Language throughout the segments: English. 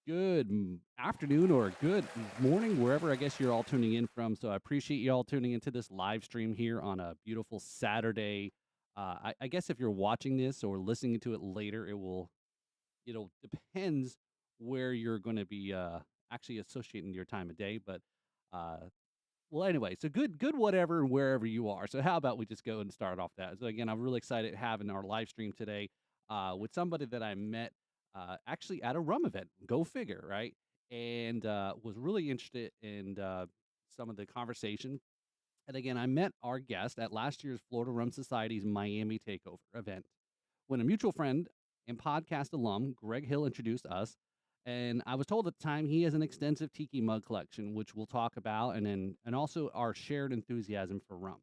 good afternoon or good morning, wherever I guess you're all tuning in from. So I appreciate you all tuning into this live stream here on a beautiful Saturday. I guess if you're watching this or listening to it later, it'll depends where you're going to be actually associating your time of day. But well, anyway, so good, whatever, wherever you are. So how about we just go and start off that? So again, I'm really excited having our live stream today with somebody that I met actually at a rum event. Go figure, right? And was really interested in some of the conversation. And again, I met our guest at last year's Florida Rum Society's Miami Takeover event when a mutual friend and podcast alum, Greg Hill, introduced us. And I was told at the time he has an extensive tiki mug collection, which we'll talk about, and also our shared enthusiasm for rum.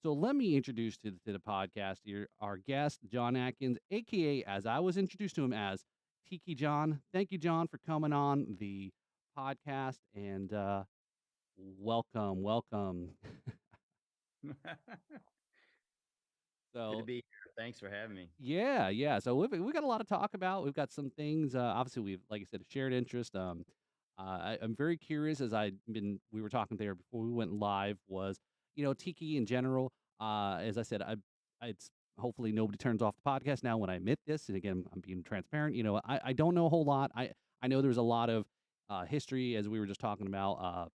So let me introduce to the podcast here our guest, John Atkins, aka as I was introduced to him as Tiki John. Thank you, John, for coming on the podcast and welcome. Good to So be here. Thanks for having me. yeah. So we got a lot to talk about. We've got some things. Obviously, we've like I said, a shared interest. I'm very curious as we were talking there before we went live. Was tiki in general. As I said, it's hopefully nobody turns off the podcast now when I admit this. And again, I'm being transparent. I don't know a whole lot. I know there's a lot of history as we were just talking about.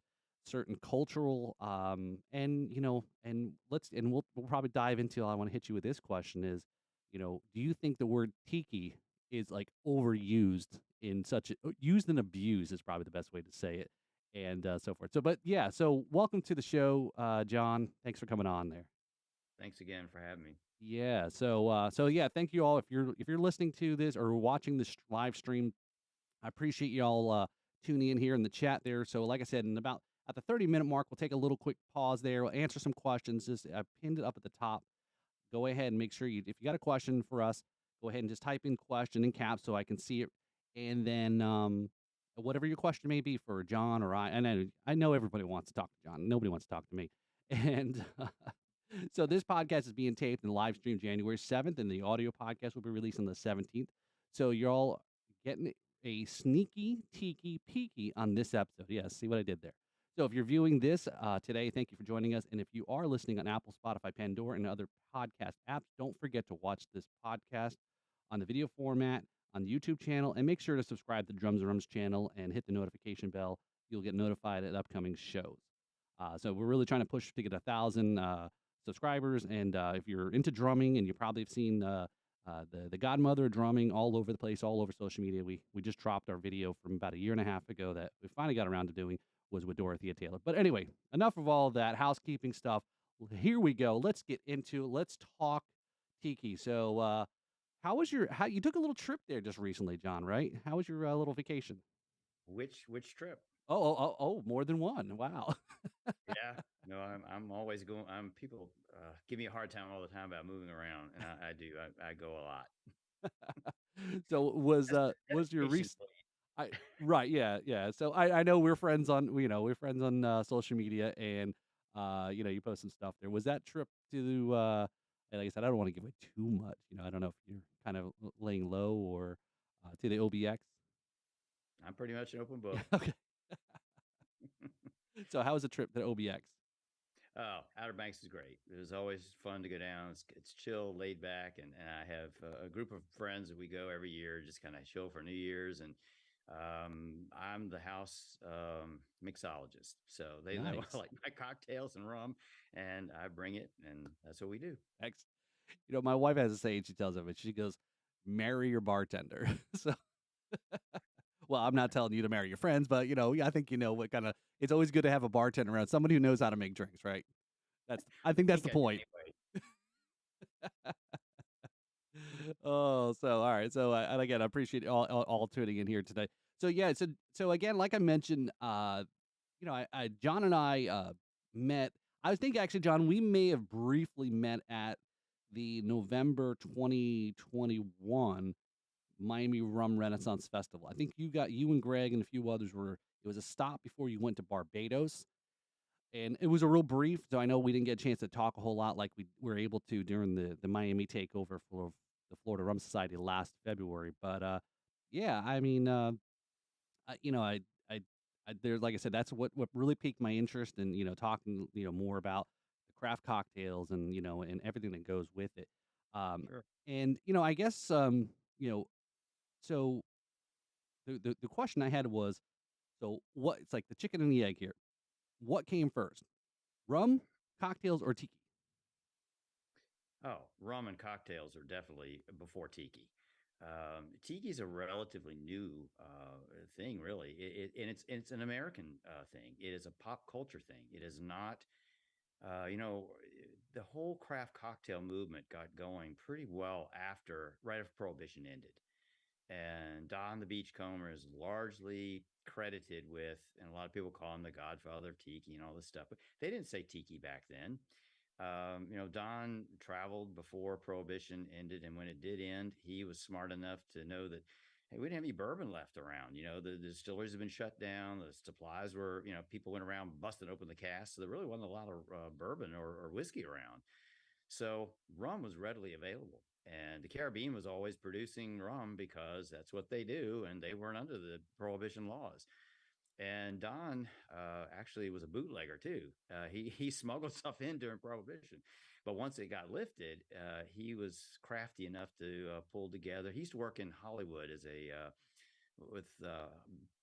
Certain cultural and we'll probably dive into I want to hit you with this question is do you think the word tiki is like overused in such a used and abused is probably the best way to say it and so forth. So but yeah, so welcome to the show, John. Thanks for coming on there. Thanks again for having me. Yeah, so yeah, thank you all if you're listening to this or watching this live stream. I appreciate y'all tuning in here in the chat there. So, like I said, in about at the 30-minute mark, we'll take a little quick pause there. We'll answer some questions. Just I pinned it up at the top. Go ahead and make sure if you got a question for us, go ahead and just type in question in caps so I can see it. And then whatever your question may be for John or I know everybody wants to talk to John. Nobody wants to talk to me. And so this podcast is being taped and live streamed January 7th, and the audio podcast will be released on the 17th. So you're all getting a sneaky tiki peeky on this episode. Yes, see what I did there. So if you're viewing this today, thank you for joining us. And if you are listening on Apple, Spotify, Pandora, and other podcast apps, don't forget to watch this podcast on the video format on the YouTube channel, and make sure to subscribe to the Drums and Rums channel and hit the notification bell. You'll get notified at upcoming shows. So we're really trying to push to get 1,000 subscribers. And if you're into drumming, and you probably have seen the godmother drumming all over the place, all over social media. We just dropped our video from about a year and a half ago that we finally got around to doing was with Dorothea Taylor. But anyway, enough of all that housekeeping stuff. Here we go. Let's get into let's talk tiki. So how you took a little trip there just recently, John, right? How was your little vacation? Which trip? Oh, more than one. Wow. Yeah, no, I'm always going. I'm people give me a hard time all the time about moving around, and I do. I go a lot. So That's was your vacation. recent I right, yeah. So I know we're friends on social media and you post some stuff there. Was that trip to and like I said, I don't want to give away too much. I don't know if you're kind of laying low or to the OBX. I'm pretty much an open Yeah, book. okay. So how was the trip to OBX? Oh, Outer Banks is great. It was always fun to go down. It's chill, laid back, and I have a group of friends that we go every year, just kind of chill for New Year's. And I'm the house mixologist, so they know I Nice. like my cocktails and rum, and I bring it, and that's what we do. Ex my wife has a saying she tells everybody. She goes, "Marry your bartender." So well, I'm not telling you to marry your friends, but I think what kind of it's always good to have a bartender around, somebody who knows how to make drinks, right? I think I that's think the I do point. anyway. Oh, so all right. So and again, I appreciate all tuning in here today. So yeah, so again, like I mentioned, I John and I met. I think actually, John, we may have briefly met at the November 2021 Miami Rum Renaissance Festival. I think you and Greg and a few others were. It was a stop before you went to Barbados, and it was a real brief. So I know we didn't get a chance to talk a whole lot like we were able to during the Miami takeover for the Florida Rum Society last February. But yeah, I mean, you know, I there like I said, that's what really piqued my interest in, talking, more about the craft cocktails and, and everything that goes with it. Um, Sure. and, I guess, you know, so the question I had was, so what it's like the chicken and the egg here. What came first? Rum, cocktails, or tiki? Oh, rum and cocktails are definitely before tiki. Tiki is a relatively new thing, really, and it's an American thing. It is a pop culture thing. It is not, the whole craft cocktail movement got going pretty well right after Prohibition ended. And Don the Beachcomber is largely credited with, and a lot of people call him the godfather of tiki and all this stuff, but they didn't say tiki back then. Don traveled before Prohibition ended, and when it did end, he was smart enough to know that, hey, we didn't have any bourbon left around. The distilleries have been shut down. The supplies were, people went around busting open the casks, so there really wasn't a lot of bourbon or whiskey around. So rum was readily available. And the Caribbean was always producing rum because that's what they do, and they weren't under the prohibition laws. And Don actually was a bootlegger too. He smuggled stuff in during Prohibition, but once it got lifted, he was crafty enough to pull together. He used to work in Hollywood as a with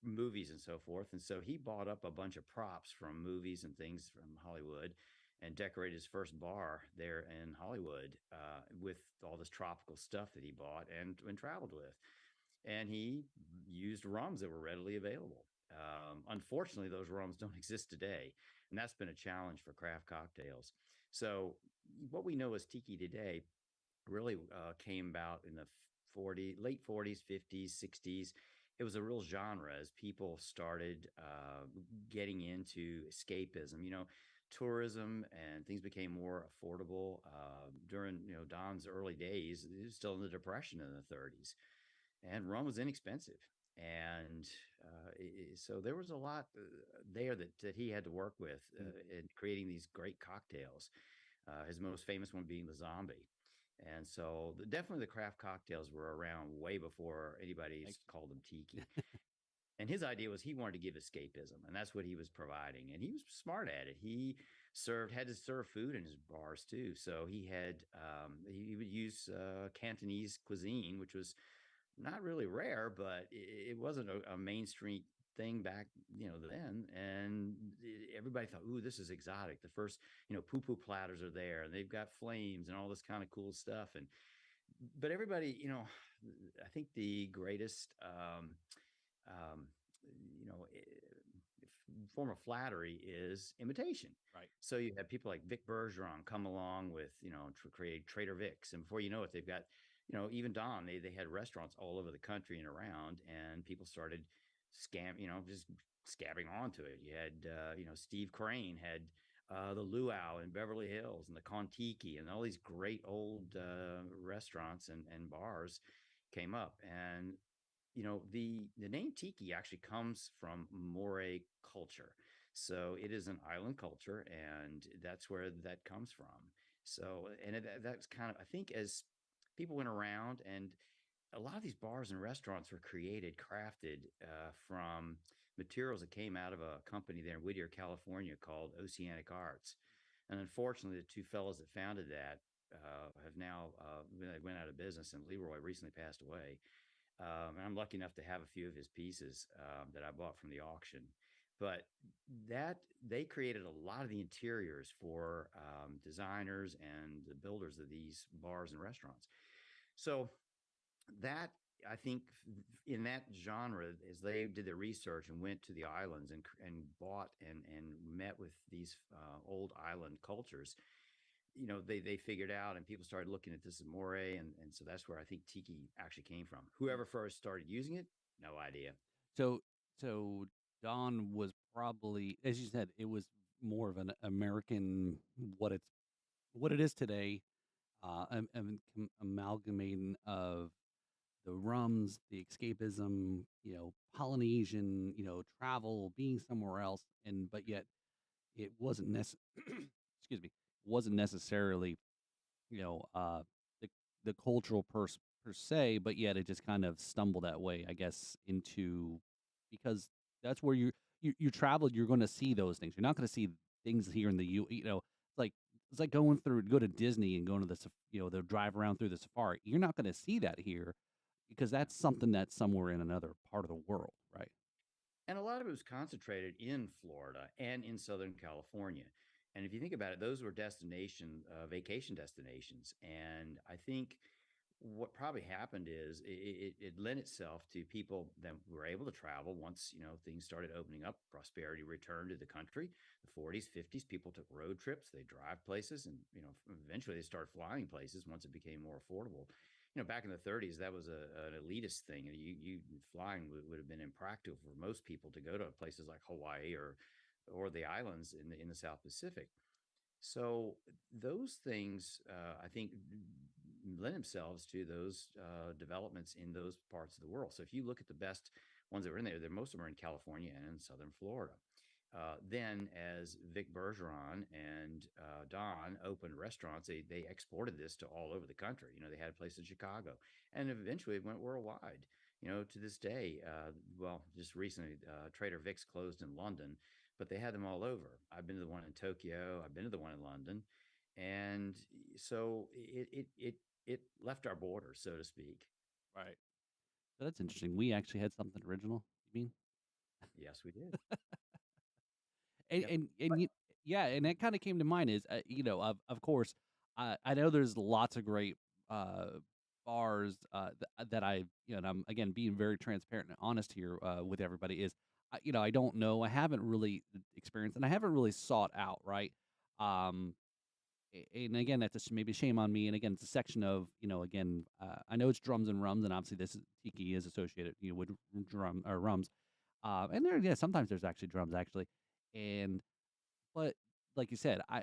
movies and so forth, and so he bought up a bunch of props from movies and things from Hollywood, and decorated his first bar there in Hollywood with all this tropical stuff that he bought and traveled with, and he used rums that were readily available. Unfortunately, those rums don't exist today, and that's been a challenge for craft cocktails. So, what we know as tiki today really came about in the late 40s, 50s, 60s. It was a real genre as people started getting into escapism. Tourism and things became more affordable during Don's early days. He was still in the Depression in the 30s, and rum was inexpensive. And so there was a lot there that he had to work with Mm, in creating these great cocktails. His most famous one being the zombie. And so definitely the craft cocktails were around way before anybody's thank called them tiki. And his idea was he wanted to give escapism, and that's what he was providing. And he was smart at it. He had to serve food in his bars too. So he would use Cantonese cuisine, which was not really rare, but it wasn't a mainstream thing back then, and everybody thought, ooh, this is exotic. The first poo poo platters are there, and they've got flames and all this kind of cool stuff. And but everybody, I think the greatest um, you know, form of flattery is imitation. right. So you have people like Vic Bergeron come along with, to create Trader Vic's. And before you know it, they've got, even Don, they had restaurants all over the country and around, and people started just scabbing onto it. You had, Steve Crane had the Luau in Beverly Hills and the Kontiki and all these great old restaurants and bars came up. And the name tiki actually comes from Moray culture. So it is an island culture, and that's where that comes from. So, and that's kind of, I think, as people went around, and a lot of these bars and restaurants were crafted from materials that came out of a company there in Whittier, California called Oceanic Arts. And unfortunately, the two fellows that founded that have now went out of business, and Leroy recently passed away. And I'm lucky enough to have a few of his pieces that I bought from the auction. But that they created a lot of the interiors for designers and the builders of these bars and restaurants. So that I think in that genre, as they did their research and went to the islands and bought and met with these old island cultures, they figured out, and people started looking at this as moray, and so that's where I think tiki actually came from. Whoever first started using it, no idea. So so Dawn was probably, as you said, it was more of an American what it is today, amalgamating of the rums, the escapism, Polynesian, travel, being somewhere else, and but yet it wasn't excuse me, wasn't necessarily, you know, uh, the cultural per se, but yet it just kind of stumbled that way, I guess, into because that's where you travel, you're gonna see those things. You're not gonna see things here in the it's like go to Disney and going to the drive around through the safari. You're not gonna see that here because Yeah. that's something that's somewhere in another part of the world, right? And a lot of it was concentrated in Florida and in Southern California. And if you think about it, those were vacation destinations. And I think what probably happened is it lent itself to people that were able to travel once things started opening up, prosperity returned to the country. The 40s, 50s, people took road trips, they drive places, and eventually they started flying places once it became more affordable. Back in the 30s, that was an elitist thing. You flying would have been impractical for most people to go to places like Hawaii or the islands in the South Pacific. So those things, I think, lend themselves to those developments in those parts of the world. So if you look at the best ones that were in there, most of them are in California and in Southern Florida. Then, as Vic Bergeron and Don opened restaurants, they exported this to all over the country. They had a place in Chicago, and eventually it went worldwide. To this day, well, just recently, Trader Vic's closed in London, but they had them all over. I've been to the one in Tokyo. I've been to the one in London, and so it left our borders, so to speak. Right. So that's interesting. We actually had something original, you mean? Yes, we did. And Yep. and and But you yeah, and that kinda came to mind is, of course, I know there's lots of great, uh, bars, that and I'm, again, being very transparent and honest here, with everybody is, I don't know, I haven't really experienced and I haven't really sought out, right? Um, and again, that's maybe shame on me, and again, it's a section of, again, I know it's drums and rums, and obviously this is tiki is associated, with drum or rums, and yeah, sometimes there's actually drums, actually, and but, like you said, I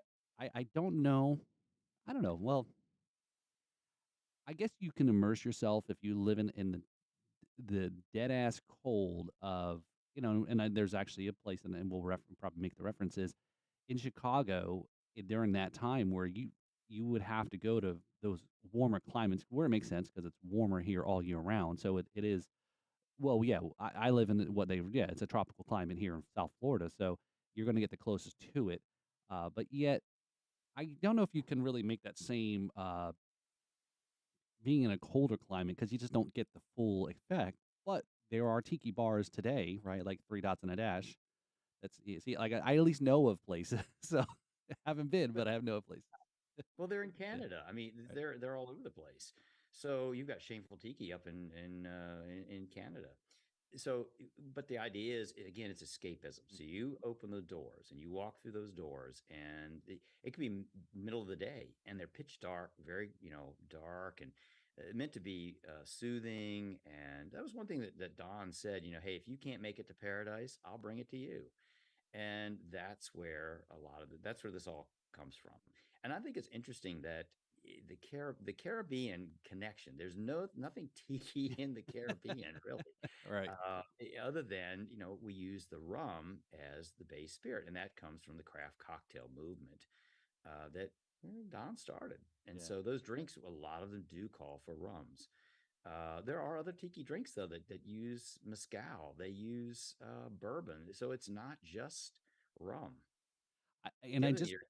don't know. I don't know. Well, I guess you can immerse yourself if you live in the dead ass cold of, and there's actually a place, and we'll probably make the references in Chicago during that time where you would have to go to those warmer climates where it makes sense because it's warmer here all year round. So it is, well, yeah, I live in it's a tropical climate here in South Florida. So you're going to get the closest to it. But yet, I don't know if you can really make that same, being in a colder climate because you just don't get the full effect, but there are tiki bars today, right, like Three Dots and a Dash. That's you see, like, I at least know of places, so I haven't been, but but I have know of places. well, they're in Yeah, Canada. I mean, right. they're all over the place. So you've got Shameful Tiki up in Canada. So, but the idea is, again, it's escapism. Mm, So you open the doors and you walk through those doors, and it could be middle of the day, and they're pitch dark, very dark, and meant to be soothing. And that was one thing that Don said. Hey, if you can't make it to paradise, I'll bring it to you. And that's where this all comes from. And I think it's interesting that the Caribbean connection, there's nothing tiki in the Caribbean really, Right. other than we use the rum as the base spirit, and that comes from the craft cocktail movement that Don started. And Yeah. so those drinks, a lot of them do call for rums. There are other tiki drinks though that use mezcal. They use bourbon, so it's not just rum. And The I other thing just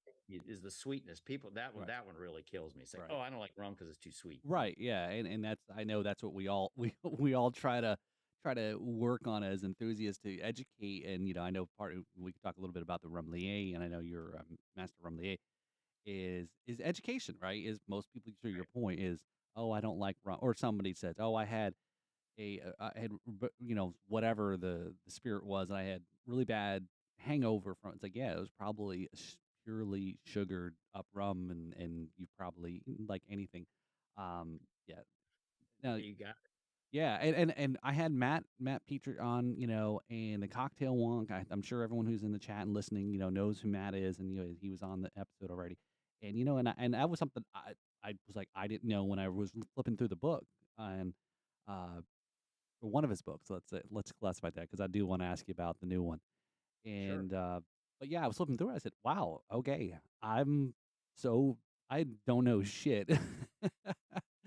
is the sweetness. People right, that one really kills me. It's like, oh, right. I don't like rum because it's too sweet. Right, yeah, and that's I know that's what we all we all try to work on as enthusiasts to educate, and, I know part of we could talk a little bit about the Rumelier, and I know you're a master Rumelier, is education, right? Is most people to your Right. point is, "Oh, I don't like rum," or somebody says, "Oh, I had whatever the spirit was, and I had really bad hangover from it." It's like, yeah, it was probably purely sugared up rum, and you probably like anything. Yeah. Now, You got yeah, and I had Matt Petrie on, and the cocktail wonk. I'm sure everyone who's in the chat and listening, knows who Matt is, and he was on the episode already. And and that was something I was like I didn't know when I was flipping through the book and uh or one of his books. Let's classify that because I do want to ask you about the new one. sure. And but yeah, I was flipping through it. I said, "Wow, okay, so I don't know shit."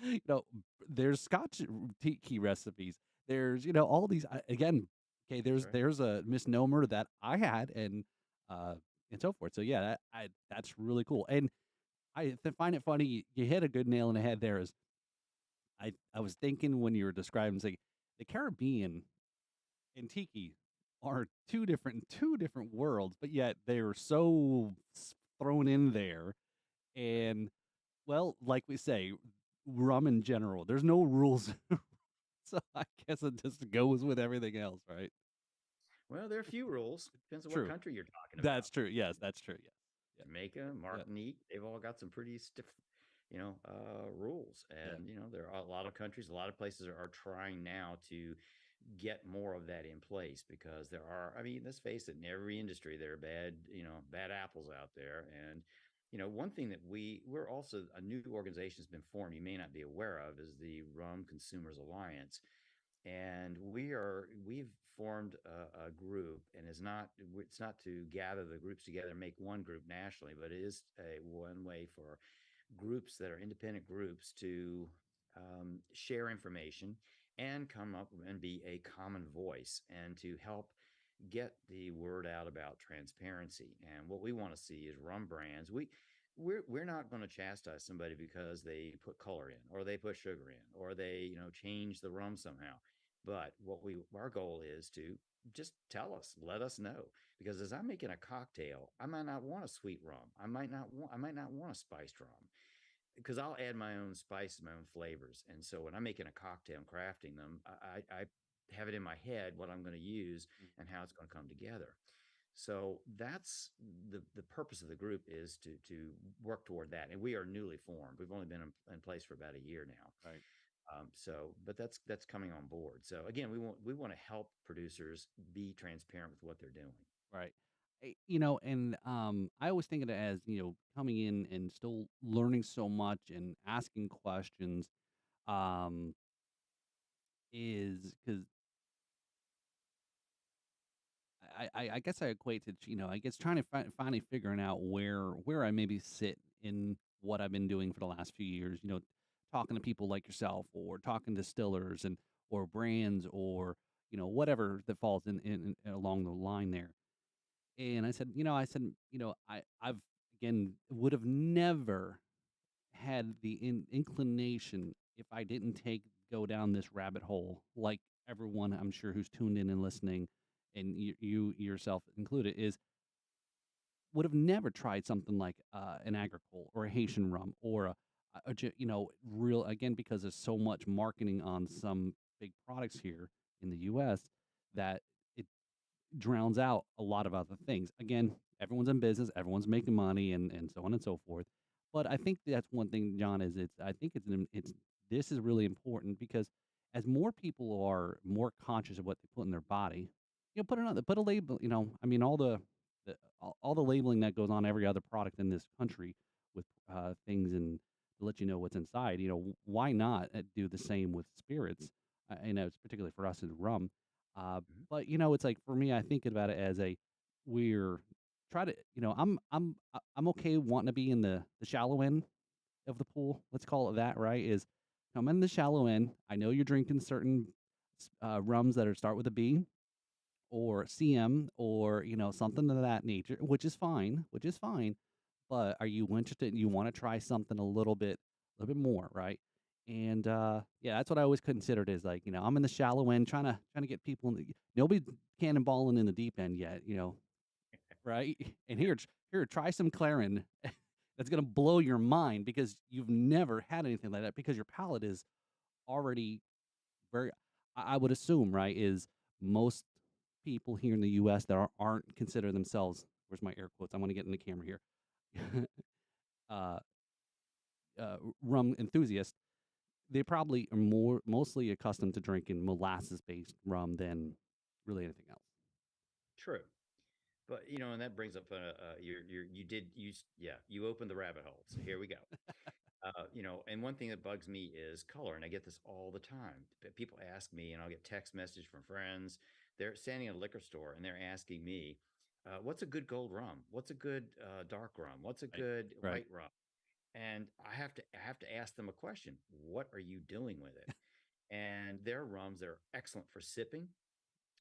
you know, there's Scotch tiki recipes. There's all these again. Okay, That's right. there's a misnomer that I had uh, and so forth. So, yeah, that's really cool, and find it funny, you hit a good nail in the head there is I was thinking when you were describing, say, the Caribbean and tiki are 2 different worlds, but yet they're so thrown in there. Right. And well, like we say, rum in general, there's no rules. So I guess it just goes with everything else, right? Well, there are a few rules. Depends on what True. country you're talking That's about. true. Yes, that's true. Yes. Yeah. Jamaica, Yeah. Martinique, they've all got some pretty stiff, rules. Yeah. And, there are a lot of countries, a lot of places are trying now to get more of that in place because there are, I mean, let's face it, in every industry, there are bad apples out there. And, one thing that we're also a new organization has been formed, you may not be aware of, is the Rum Consumers Alliance, and we've formed a group, and it's not to gather the groups together and make one group nationally, but it is a one way for groups that are independent groups to share information and come up and be a common voice and to help get the word out about transparency. And what we want to see is rum brands. We're not going to chastise somebody because they put color in or they put sugar in or they change the rum somehow. But our goal is to just tell us, let us know, because as I'm making a cocktail, I might not want a sweet rum. I might not want a spiced rum because I'll add my own spices, my own flavors. And so when I'm making a cocktail and crafting them, I have it in my head what I'm going to use Mm. and how it's going to come together. So that's the purpose of the group, is to work toward that. And we are newly formed. We've only been in place for about a year now. Right. But that's coming on board. So again, we want to help producers be transparent with what they're doing. Right. And I always think of it as, coming in and still learning so much and asking questions, um, is because I guess I equate to, I guess trying to finally figuring out where I maybe sit in what I've been doing for the last few years, talking to people like yourself or talking to distillers and or brands or, whatever that falls in along the line there. And I've again would have never had the inclination if I didn't take go down this rabbit hole, like everyone I'm sure who's tuned in and listening, and you yourself included, is would have never tried something like an agricole or a Haitian rum or real again because there's so much marketing on some big products here in the U.S. that it drowns out a lot of other things. Again, everyone's in business, everyone's making money, and so on and so forth. But I think that's one thing, John. Is it's I think it's this is really important because as more people are more conscious of what they put in their body, put a label. I mean, all the labeling that goes on every other product in this country with things and to let you know what's inside. Why not do the same with spirits? It's particularly for us in rum. Uh, Mhm. but, it's like for me, I think about it as we're try to, I'm okay wanting to be in the shallow end of the pool. Let's call it that, right? Is come in the shallow end. I know you're drinking certain rums that are start with a B or CM or, something of that nature, which is fine, But are you interested? You want to try something a little bit more, right? And yeah, that's what I always considered is like, I'm in the shallow end trying to get people in nobody cannonballing in the deep end yet, right? And here, try some Clarin that's gonna blow your mind because you've never had anything like that because your palate is already very I would assume, right, is most people here in the US that aren't consider themselves where's my air quotes? I wanna get in the camera here. uh, rum enthusiasts, they probably are mostly accustomed to drinking molasses-based rum than really anything else. True. But and that brings up you opened the rabbit hole. So here we go. And one thing that bugs me is color, and I get this all the time. People ask me, and I'll get text message from friends. They're standing at a liquor store and they're asking me, "What's a good gold rum? What's a good dark rum? What's a Right. good Right. white rum?" And I have to ask them a question: What are you doing with it? And there are rums that are excellent for sipping.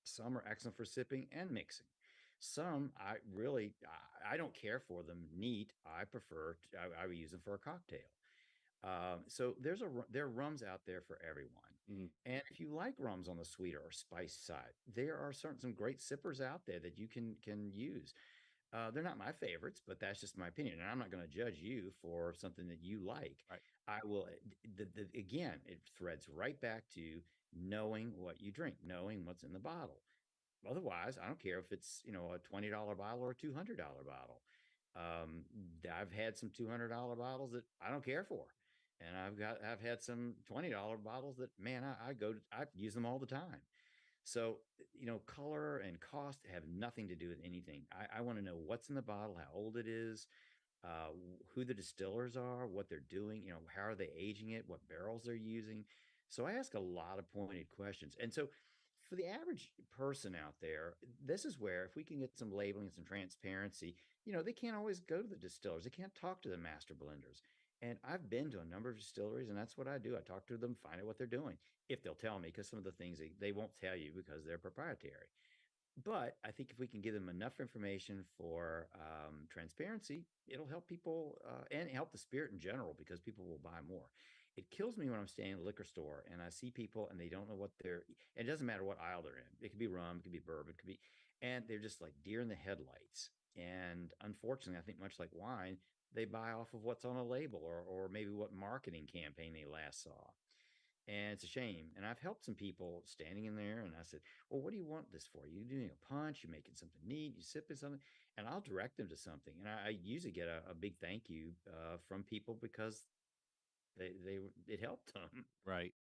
Some are excellent for sipping and mixing. Some I really I don't care for them neat. I prefer I would use them for a cocktail. So there are rums out there for everyone. Mhm. And if you like rums on the sweeter or spice side, there are some great sippers out there that you can use. They're not my favorites, but that's just my opinion, and I'm not going to judge you for something that you like. Right. I will. Again, it threads right back to knowing what you drink, knowing what's in the bottle. Otherwise, I don't care if it's a $20 bottle or a $200 bottle. Um, I've had some $200 bottles that I don't care for, and I've had some $20 bottles that man I use them all the time. So, color and cost have nothing to do with anything. I want to know what's in the bottle, how old it is, who the distillers are, what they're doing, how are they aging it, what barrels they're using. So I ask a lot of pointed questions. And so for the average person out there, this is where if we can get some labeling and some transparency, they can't always go to the distillers. They can't talk to the master blenders. And I've been to a number of distilleries, and that's what I do. I talk to them, find out what they're doing, if they'll tell me, because some of the things they won't tell you because they're proprietary. But I think if we can give them enough information for transparency, it'll help people and help the spirit in general because people will buy more. It kills me when I'm staying in a liquor store and I see people and they don't know what they're. It doesn't matter what aisle they're in. It could be rum, it could be bourbon, it could be, and they're just like deer in the headlights. And unfortunately, I think much like wine, they buy off of what's on a label or maybe what marketing campaign they last saw. And it's a shame. And I've helped some people standing in there, and I said, "Well, what do you want this for? You doing a punch? You making something neat? You sipping something?" And I'll direct them to something. And I usually get a big thank you from people because they it helped them. Right.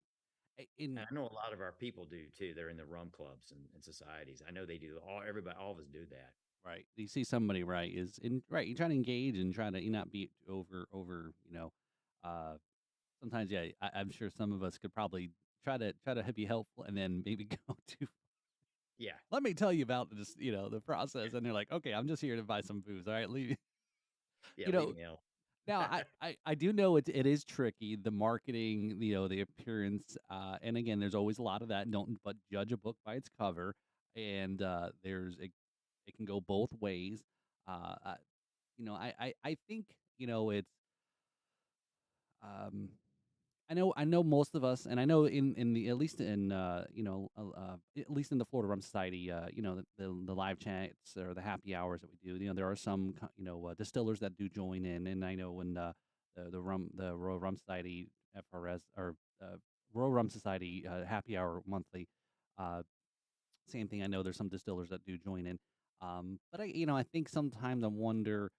And In I know a lot of our people do too. They're in the rum clubs and societies. I know they do. All of us do that. right. You see somebody, right, is in right, you try to engage and try to not be over, uh sometimes, yeah, I'm sure some of us could probably try to be helpful and then maybe go to, Yeah, "Let me tell you about this, the process," and they're like, "Okay, I'm just here to buy some booze, all right, leave." yeah. You Leave know, me alone. now I do know it is tricky, the marketing, the appearance, and again, there's always a lot of that, don't but judge a book by its cover, and, it can go both ways. I think, it's, um I know most of us, and I know in the at least in, at least in the Florida Rum Society, the live chats or the happy hours that we do, there are some distillers that do join in, and I know when the Royal Rum Society FRS or, Royal Rum Society, happy hour monthly, uh, same thing, I know there's some distillers that do join in, but I think sometimes I wonder,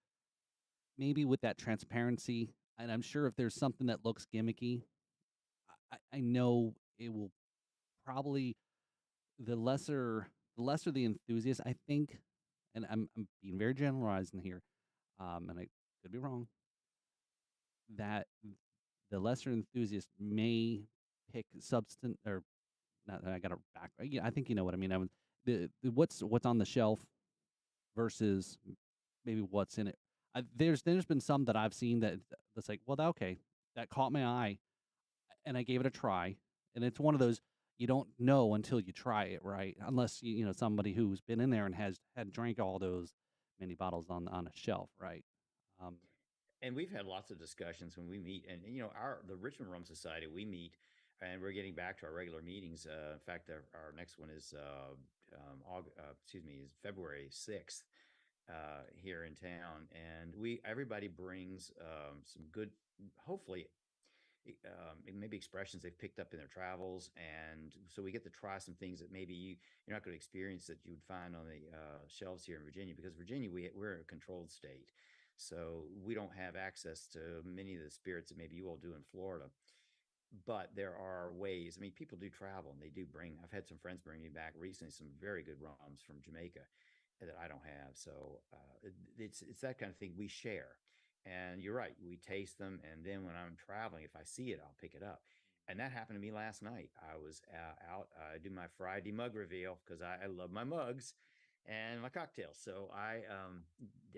maybe with that transparency, and I'm sure if there's something that looks gimmicky, I know it will probably the lesser the enthusiast, I think, and I'm being very generalizing here, and I could be wrong, that the lesser enthusiast may pick substance or not. I got to back. Yeah, I think you know what I mean. What's on the shelf versus maybe what's in it. There's been some that I've seen that's like, well, okay, that caught my eye, and I gave it a try, and it's one of those you don't know until you try it, right? Unless somebody who's been in there and has had drank all those many bottles on a shelf, right? Um, And we've had lots of discussions when we meet, and our the Richmond Rum Society, we meet, and we're getting back to our regular meetings. In fact, our next one is excuse me, is February 6th here in town, and we everybody brings some good, hopefully maybe expressions they've picked up in their travels, and so we get to try some things that maybe you're not going to experience that you would find on the shelves here in Virginia, because Virginia we're a controlled state, so we don't have access to many of the spirits that maybe you all do in Florida. But there are ways. I mean, people do travel and they do bring. I've had some friends bring me back recently some very good rums from Jamaica that I don't have. So it's that kind of thing we share. And you're right, we taste them, and then when I'm traveling, if I see it, I'll pick it up. And that happened to me last night. I was out. I do my Friday mug reveal because I love my mugs and my cocktails. So I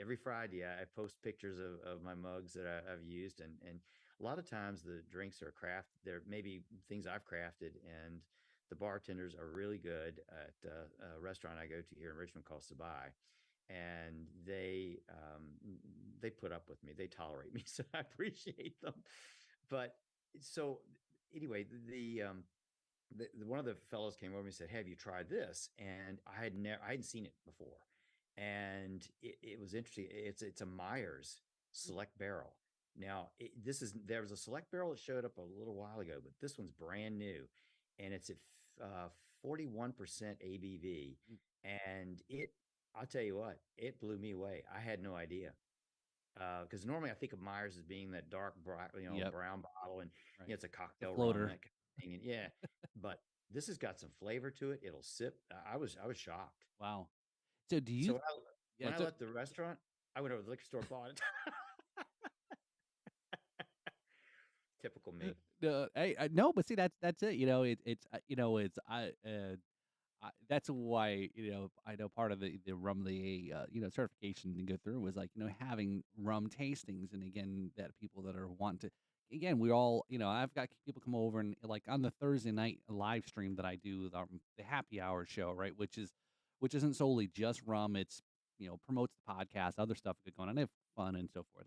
every Friday I post pictures of my mugs that I've used, and a lot of times the drinks are crafted. They're maybe things I've crafted, and The bartenders are really good at a restaurant I go to here in Richmond called Sabai, and they put up with me. They tolerate me, so I appreciate them. But so anyway, one of the fellows came over and said, "Hey, have you tried this?" And I hadn't seen it before, and it was interesting. It's a Myers Select Barrel. Now, there was a Select Barrel that showed up a little while ago, but this one's brand new, and it's at 41% ABV, Mm. and I'll tell you what, it blew me away. I had no idea because normally I think of Myers as being that dark, Yep. brown bottle, and Right. it's a The cocktail rum, floater. that kind of thing. And yeah, but this has got some flavor to it. It'll sip. I was shocked. Wow. So do you So yeah, when I so left the restaurant, I went over to the liquor store, bought it. Typical me. hey, no, but see, that's it, it's that's why, I know part of the rum certification to go through was like, having rum tastings, and again, that people that are wanting to again, we all, I've got people come over and like on the Thursday night live stream that I do, the happy hour show, right, which isn't solely just rum, it's, promotes the podcast, other stuff going on, they have fun and so forth.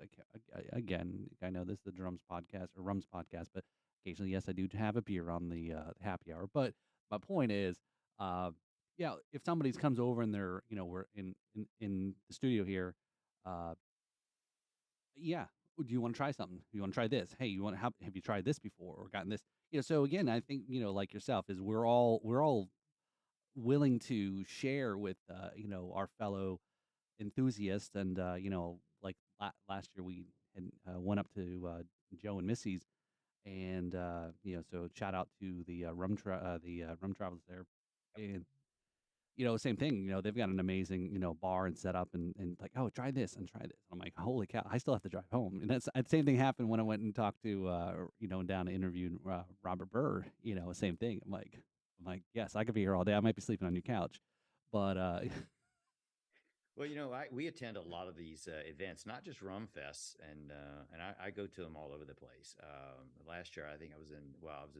Again, I know this is the drums podcast or rums podcast, but occasionally, yes, I do have a beer on the happy hour. But my point is, uh, yeah, if somebody's comes over and they're, we're in the studio here, uh, yeah, do you want to try something? You want to try this? Hey, you want to have you tried this before or gotten this? So again, I think like yourself, is we're all willing to share with our fellow enthusiasts, and like last year we had went up to Joe and Missy's, and so shout out to the rum travelers there, and same thing. They've got an amazing bar and setup, and like, oh, try this and try this. I'm like, holy cow, I still have to drive home, and that's the same thing happened when I went and talked to down to interview Robert Burr. Same thing. I'm like, yes, I could be here all day. I might be sleeping on your couch, but Well, we attend a lot of these events, not just Rum Fests, and I go to them all over the place. Last year, I think I was in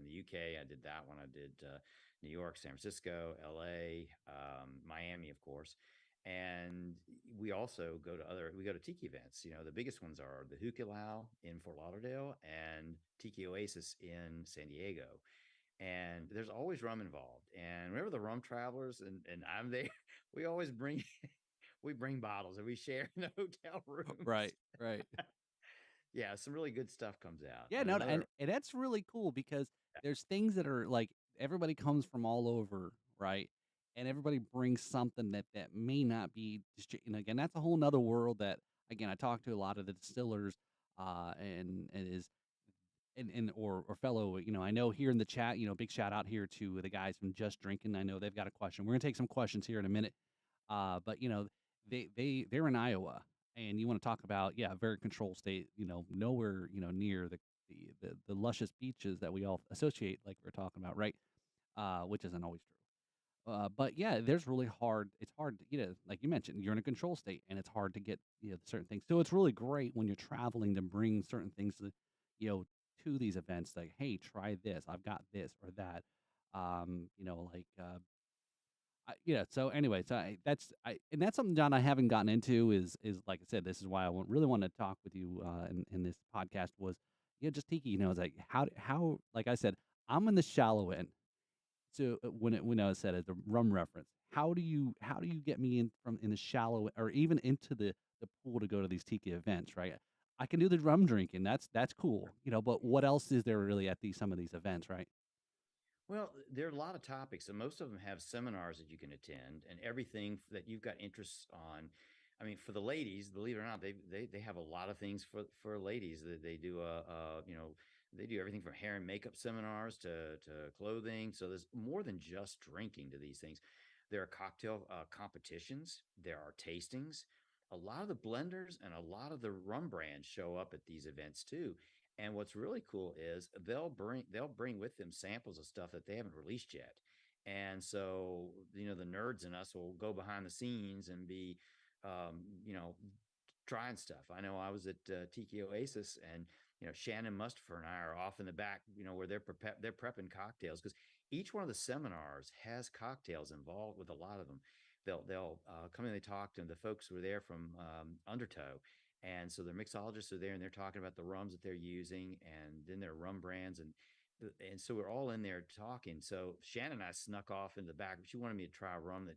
the UK. I did that one. I did New York, San Francisco, LA, Miami, of course. And we go to tiki events. The biggest ones are the Hukilau in Fort Lauderdale and Tiki Oasis in San Diego. And there's always rum involved. And whenever the rum travelers and I'm there, we always bring we bring bottles and we share in the hotel rooms. right, right. Yeah, some really good stuff comes out. Yeah, And no, another, and that's really cool because there's things that are like everybody comes from all over, right? And everybody brings something that may not be and again, that's a whole nother world that again I talk to a lot of the distillers and is and or fellow, I know here in the chat, big shout out here to the guys from Just Drinking. I know they've got a question. We're gonna take some questions here in a minute. But they're in Iowa, and you want to talk about yeah, very controlled state. Nowhere near the luscious beaches that we all associate, like we're talking about, right? Which isn't always true. But yeah, there's really hard. It's hard to like you mentioned, you're in a control state, and it's hard to get certain things. So it's really great when you're traveling to bring certain things you know to these events. Like, hey, try this. I've got this or that. Like so anyway, so and that's something, John, I haven't gotten into is like I said, this is why I really want to talk with you in this podcast was just tiki. It's like how like I said, I'm in the shallow end. So when I said it, the rum reference, how do you get me in from in the shallow or even into the pool to go to these tiki events, right? I can do the rum drinking. That's cool, but what else is there really at some of these events, right? well, there are a lot of topics, and most of them have seminars that you can attend, and everything that you've got interests on. I mean, for the ladies, believe it or not, they have a lot of things for ladies that they do. They do everything from hair and makeup seminars to clothing. So there's more than just drinking to these things. There are cocktail competitions. There are tastings. A lot of the blenders and a lot of the rum brands show up at these events too. And what's really cool is they'll bring with them samples of stuff that they haven't released yet. And so, the nerds in us will go behind the scenes and be, um, you know, trying stuff. I know I was at Tiki Oasis, and Shannon Mustapher and I are off in the back, where they're prepping cocktails because each one of the seminars has cocktails involved with a lot of them. They'll come in, they talk to the folks who were there from Undertow, and so their mixologists are there, and they're talking about the rums that they're using, and then their rum brands, and so we're all in there talking. So Shannon and I snuck off in the back. She wanted me to try a rum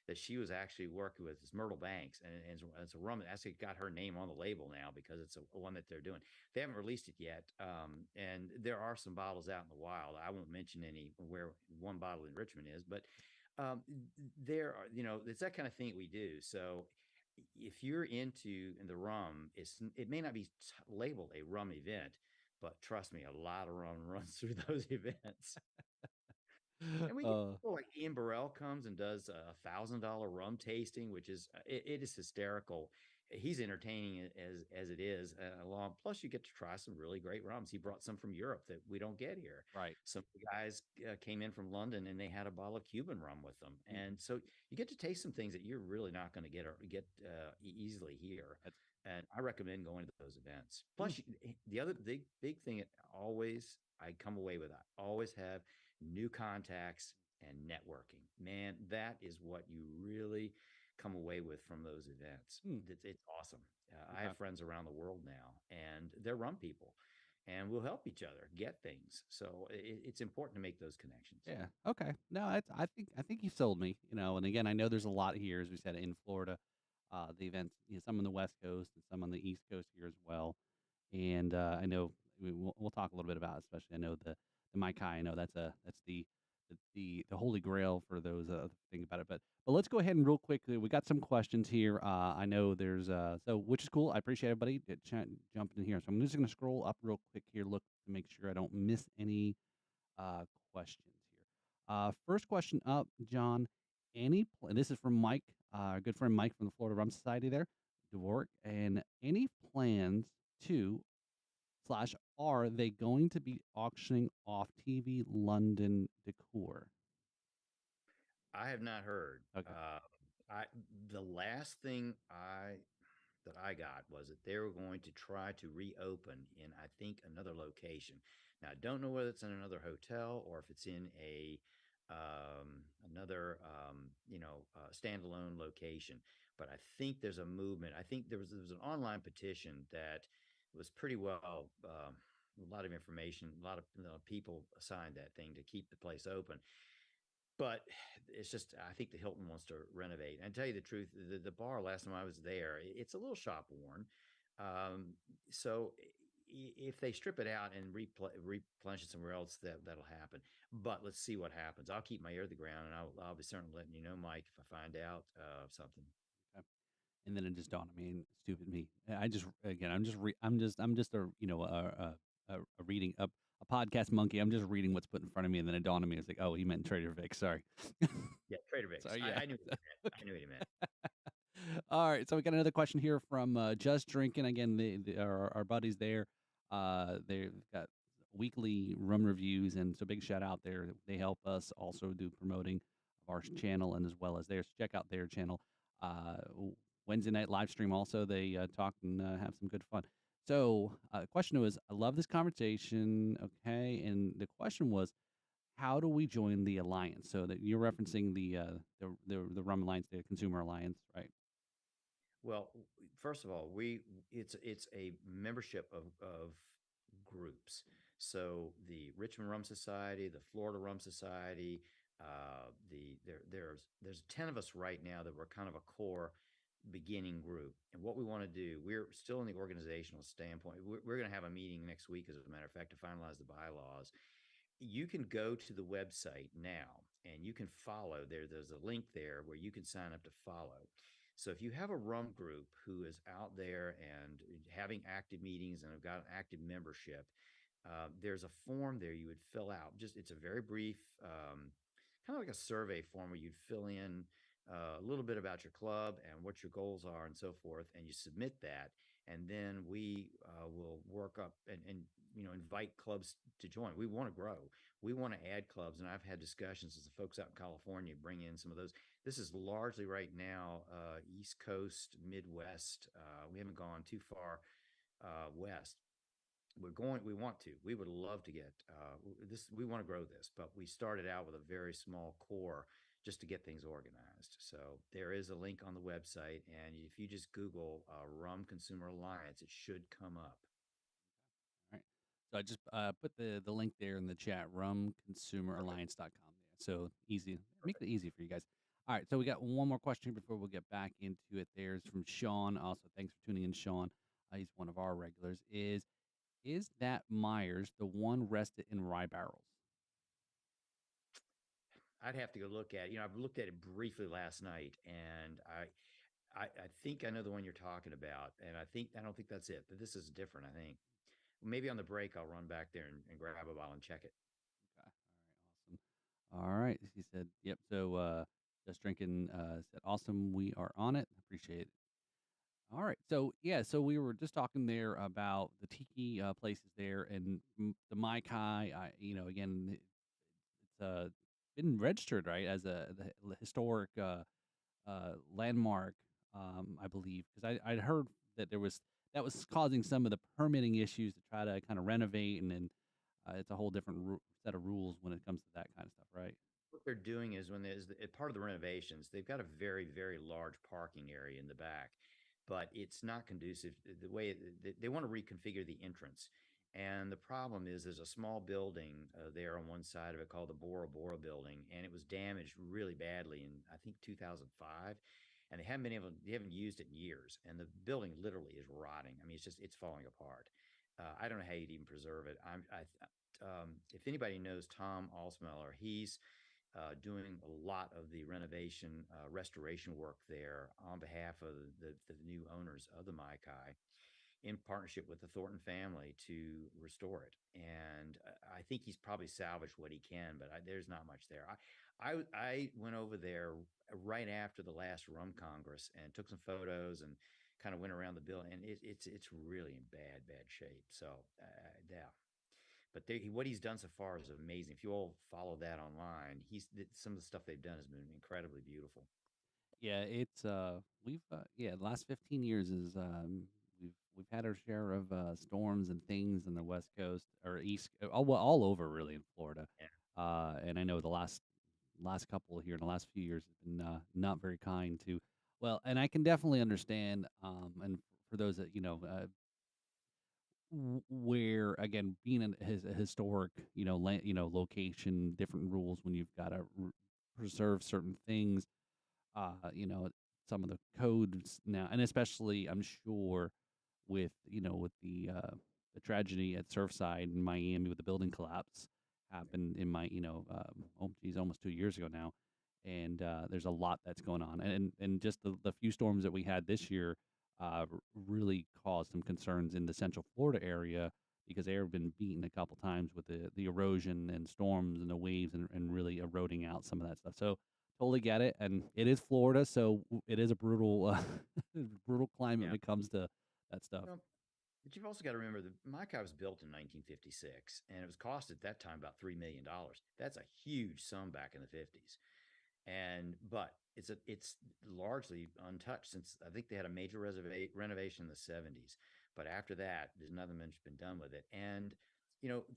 that she was actually working with. It's Myrtle Banks, and it's a rum that actually got her name on the label now because it's a one that they're doing. They haven't released it yet, and there are some bottles out in the wild. I won't mention any where one bottle in Richmond is, but there are, it's that kind of thing we do. So if you're into in the rum, it may not be labeled a rum event, but trust me, a lot of rum runs through those events. And we get Uh, people like Ian Burrell comes and does $1,000 rum tasting, which is it is hysterical. He's entertaining as it is along. Plus, you get to try some really great rums. He brought some from Europe that we don't get here. right. Some guys came in from London and they had a bottle of Cuban rum with them, Mm, and so you get to taste some things that you're really not going to get easily here. that's And I recommend going to those events. mm, Plus, the other big thing always I come away with, I always have new contacts and networking. Man, that is what you really come away with from those events. mm, It's awesome. I okay. have friends around the world now, and they're rum people, and we'll help each other get things. So it's important to make those connections. Yeah. Okay. No, I think you sold me. And again, I know there's a lot here, as we said, in Florida. The events, some on the West Coast and some on the East Coast here as well. And I know we'll talk a little bit about, especially I know the Mai Kai. I know that's the holy grail for those think about it. But let's go ahead and real quick. We got some questions here. I know there's so which is cool. I appreciate everybody jumping in here. So I'm just going to scroll up real quick here, look to make sure I don't miss any uh, questions here. First question up, John. And this is from Mike, our good friend Mike from the Florida Rum Society there, Dvorak. And any plans to slash are they going to be auctioning off TV London decor? I have not heard. Okay. I the last thing I got was that they were going to try to reopen in, I think, another location. Now, I don't know whether it's in another hotel or if it's in another standalone location. But I think there's a movement. I think there was an online petition that was pretty well. A lot of information, a lot of people signed that thing to keep the place open, but it's just I think the Hilton wants to renovate. And tell you the truth, the bar last time I was there, it's a little shop worn. So if they strip it out and replenish it somewhere else, that'll happen. But let's see what happens. I'll keep my ear to the ground, and I'll be certainly letting you know, Mike, if I find out something. Okay. And then it just dawned on me, and stupid me. I just again, I'm just a a reading a podcast monkey. I'm just reading what's put in front of me, and then it dawned on me. It's like, oh, he meant Trader Vic. Sorry. Yeah, Trader So Vic's. yeah. I knew what he meant. I knew what he meant. All right, so we got another question here from Just Drinking. Again, our buddies there. They've got weekly rum reviews, and so big shout out there. They help us also do promoting of our channel and as well as theirs. Check out their channel. Wednesday night live stream. Also, they talk and have some good fun. So, the question was, I love this conversation. Okay, and the question was, how do we join the alliance? So that you're referencing the Rum Alliance, the Consumer Alliance, right? Well, first of all, it's a membership of groups. So the Richmond Rum Society, the Florida Rum Society, there's 10 of us right now that we're kind of a core beginning group. And what we want to do, we're still in the organizational standpoint. We're going to have a meeting next week, as a matter of fact, to finalize the bylaws. You can go to the website now and you can follow there's a link there where you can sign up to follow. So if you have a rum group who is out there and having active meetings and have got an active membership, there's a form there you would fill out. Just it's a very brief, kind of like a survey form where you'd fill in a little bit about your club and what your goals are and so forth, and you submit that, and then we will work up and invite clubs to join. We want to grow. We want to add clubs, and I've had discussions with the folks out in California bring in some of those. This is largely right now East Coast, Midwest. We haven't gone too far west, We want to, we would love to get this, we want to grow this, but we started out with a very small core just to get things organized. So there is a link on the website, and if you just Google Rum Consumer Alliance, it should come up. All right. So I just put the link there in the chat, Perfect. rumconsumeralliance.com. Yeah. So easy. Make it Perfect. easy for you guys. All right. So we got one more question before we'll get back into it. There's from Sean. Also, thanks for tuning in, Sean. He's one of our regulars. Is that Myers the one rested in rye barrels? I'd have to go look at it. I've looked at it briefly last night, and I think I know the one you're talking about, and I don't think that's it. But this is different. I think maybe on the break I'll run back there and grab a bottle and check it. Okay. All right. Awesome. All right. He said, yep. So just drinking said, awesome. We are on it. Appreciate it. All right. So yeah, so we were just talking there about the tiki places there and the Mai Kai. Again, it's been registered right as the historic landmark, I believe, because I'd heard that that was causing some of the permitting issues to try to kind of renovate, and then it's a whole different set of rules when it comes to that kind of stuff, right? What they're doing is when there's part of the renovations, they've got a very, very large parking area in the back, but it's not conducive. The way they want to reconfigure the entrance. And the problem is there's a small building there on one side of it called the Bora Bora building, and it was damaged really badly in, I think, 2005. And they haven't used it in years. And the building literally is rotting. I mean, it's falling apart. I don't know how you'd even preserve it. If anybody knows Tom Alsmeller, he's doing a lot of the renovation, restoration work there on behalf of the new owners of the Maikai in partnership with the Thornton family to restore it. And I think he's probably salvaged what he can, but there's not much there. I went over there right after the last Rum Congress and took some photos and kind of went around the building, and it's really in bad shape. So yeah, but what he's done so far is amazing. If you all follow that online, some of the stuff they've done has been incredibly beautiful. Yeah, it's we've the last 15 years is we've had our share of storms and things in the West Coast or East, all over really in Florida. Yeah, And I know the last couple here in the last few years have been not very kind to, well, and I can definitely understand, and for those that where again being a historic location, different rules when you've got to preserve certain things, some of the codes now, and especially I'm sure with with the tragedy at Surfside in Miami with the building collapse happened in my oh geez, almost 2 years ago now, and there's a lot that's going on, and just the few storms that we had this year really caused some concerns in the Central Florida area because they have been beaten a couple times with the erosion and storms and the waves and really eroding out some of that stuff. So totally get it, and it is Florida, so it is a brutal, brutal climate yeah. when it comes to that stuff. Well, but you've also got to remember the Maikai was built in 1956, and it was cost at that time about $3 million. That's a huge sum back in the 50s. And but it's largely untouched since I think they had a major renovation in the 70s. But after that, there's nothing much been done with it. And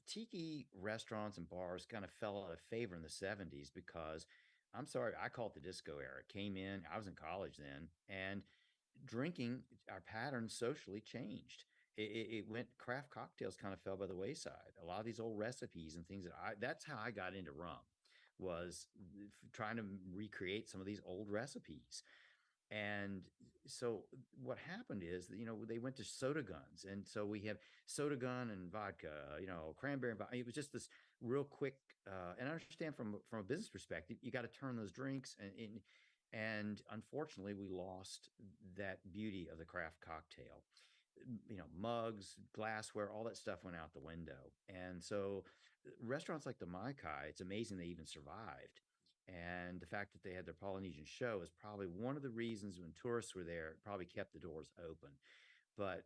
tiki restaurants and bars kind of fell out of favor in the 70s because I'm sorry, I call it the disco era. It came in, I was in college then, and drinking, our patterns socially changed. It went, craft cocktails kind of fell by the wayside. A lot of these old recipes and things that's how I got into rum, was trying to recreate some of these old recipes. And so what happened is that, they went to soda guns. And so we have soda gun and vodka, cranberry. It was just this real quick. And I understand from a business perspective, you got to turn those drinks and unfortunately we lost that beauty of the craft cocktail. Mugs, glassware, all that stuff went out the window. And so restaurants like the Mai Kai, it's amazing they even survived. And the fact that they had their Polynesian show is probably one of the reasons when tourists were there, it probably kept the doors open. But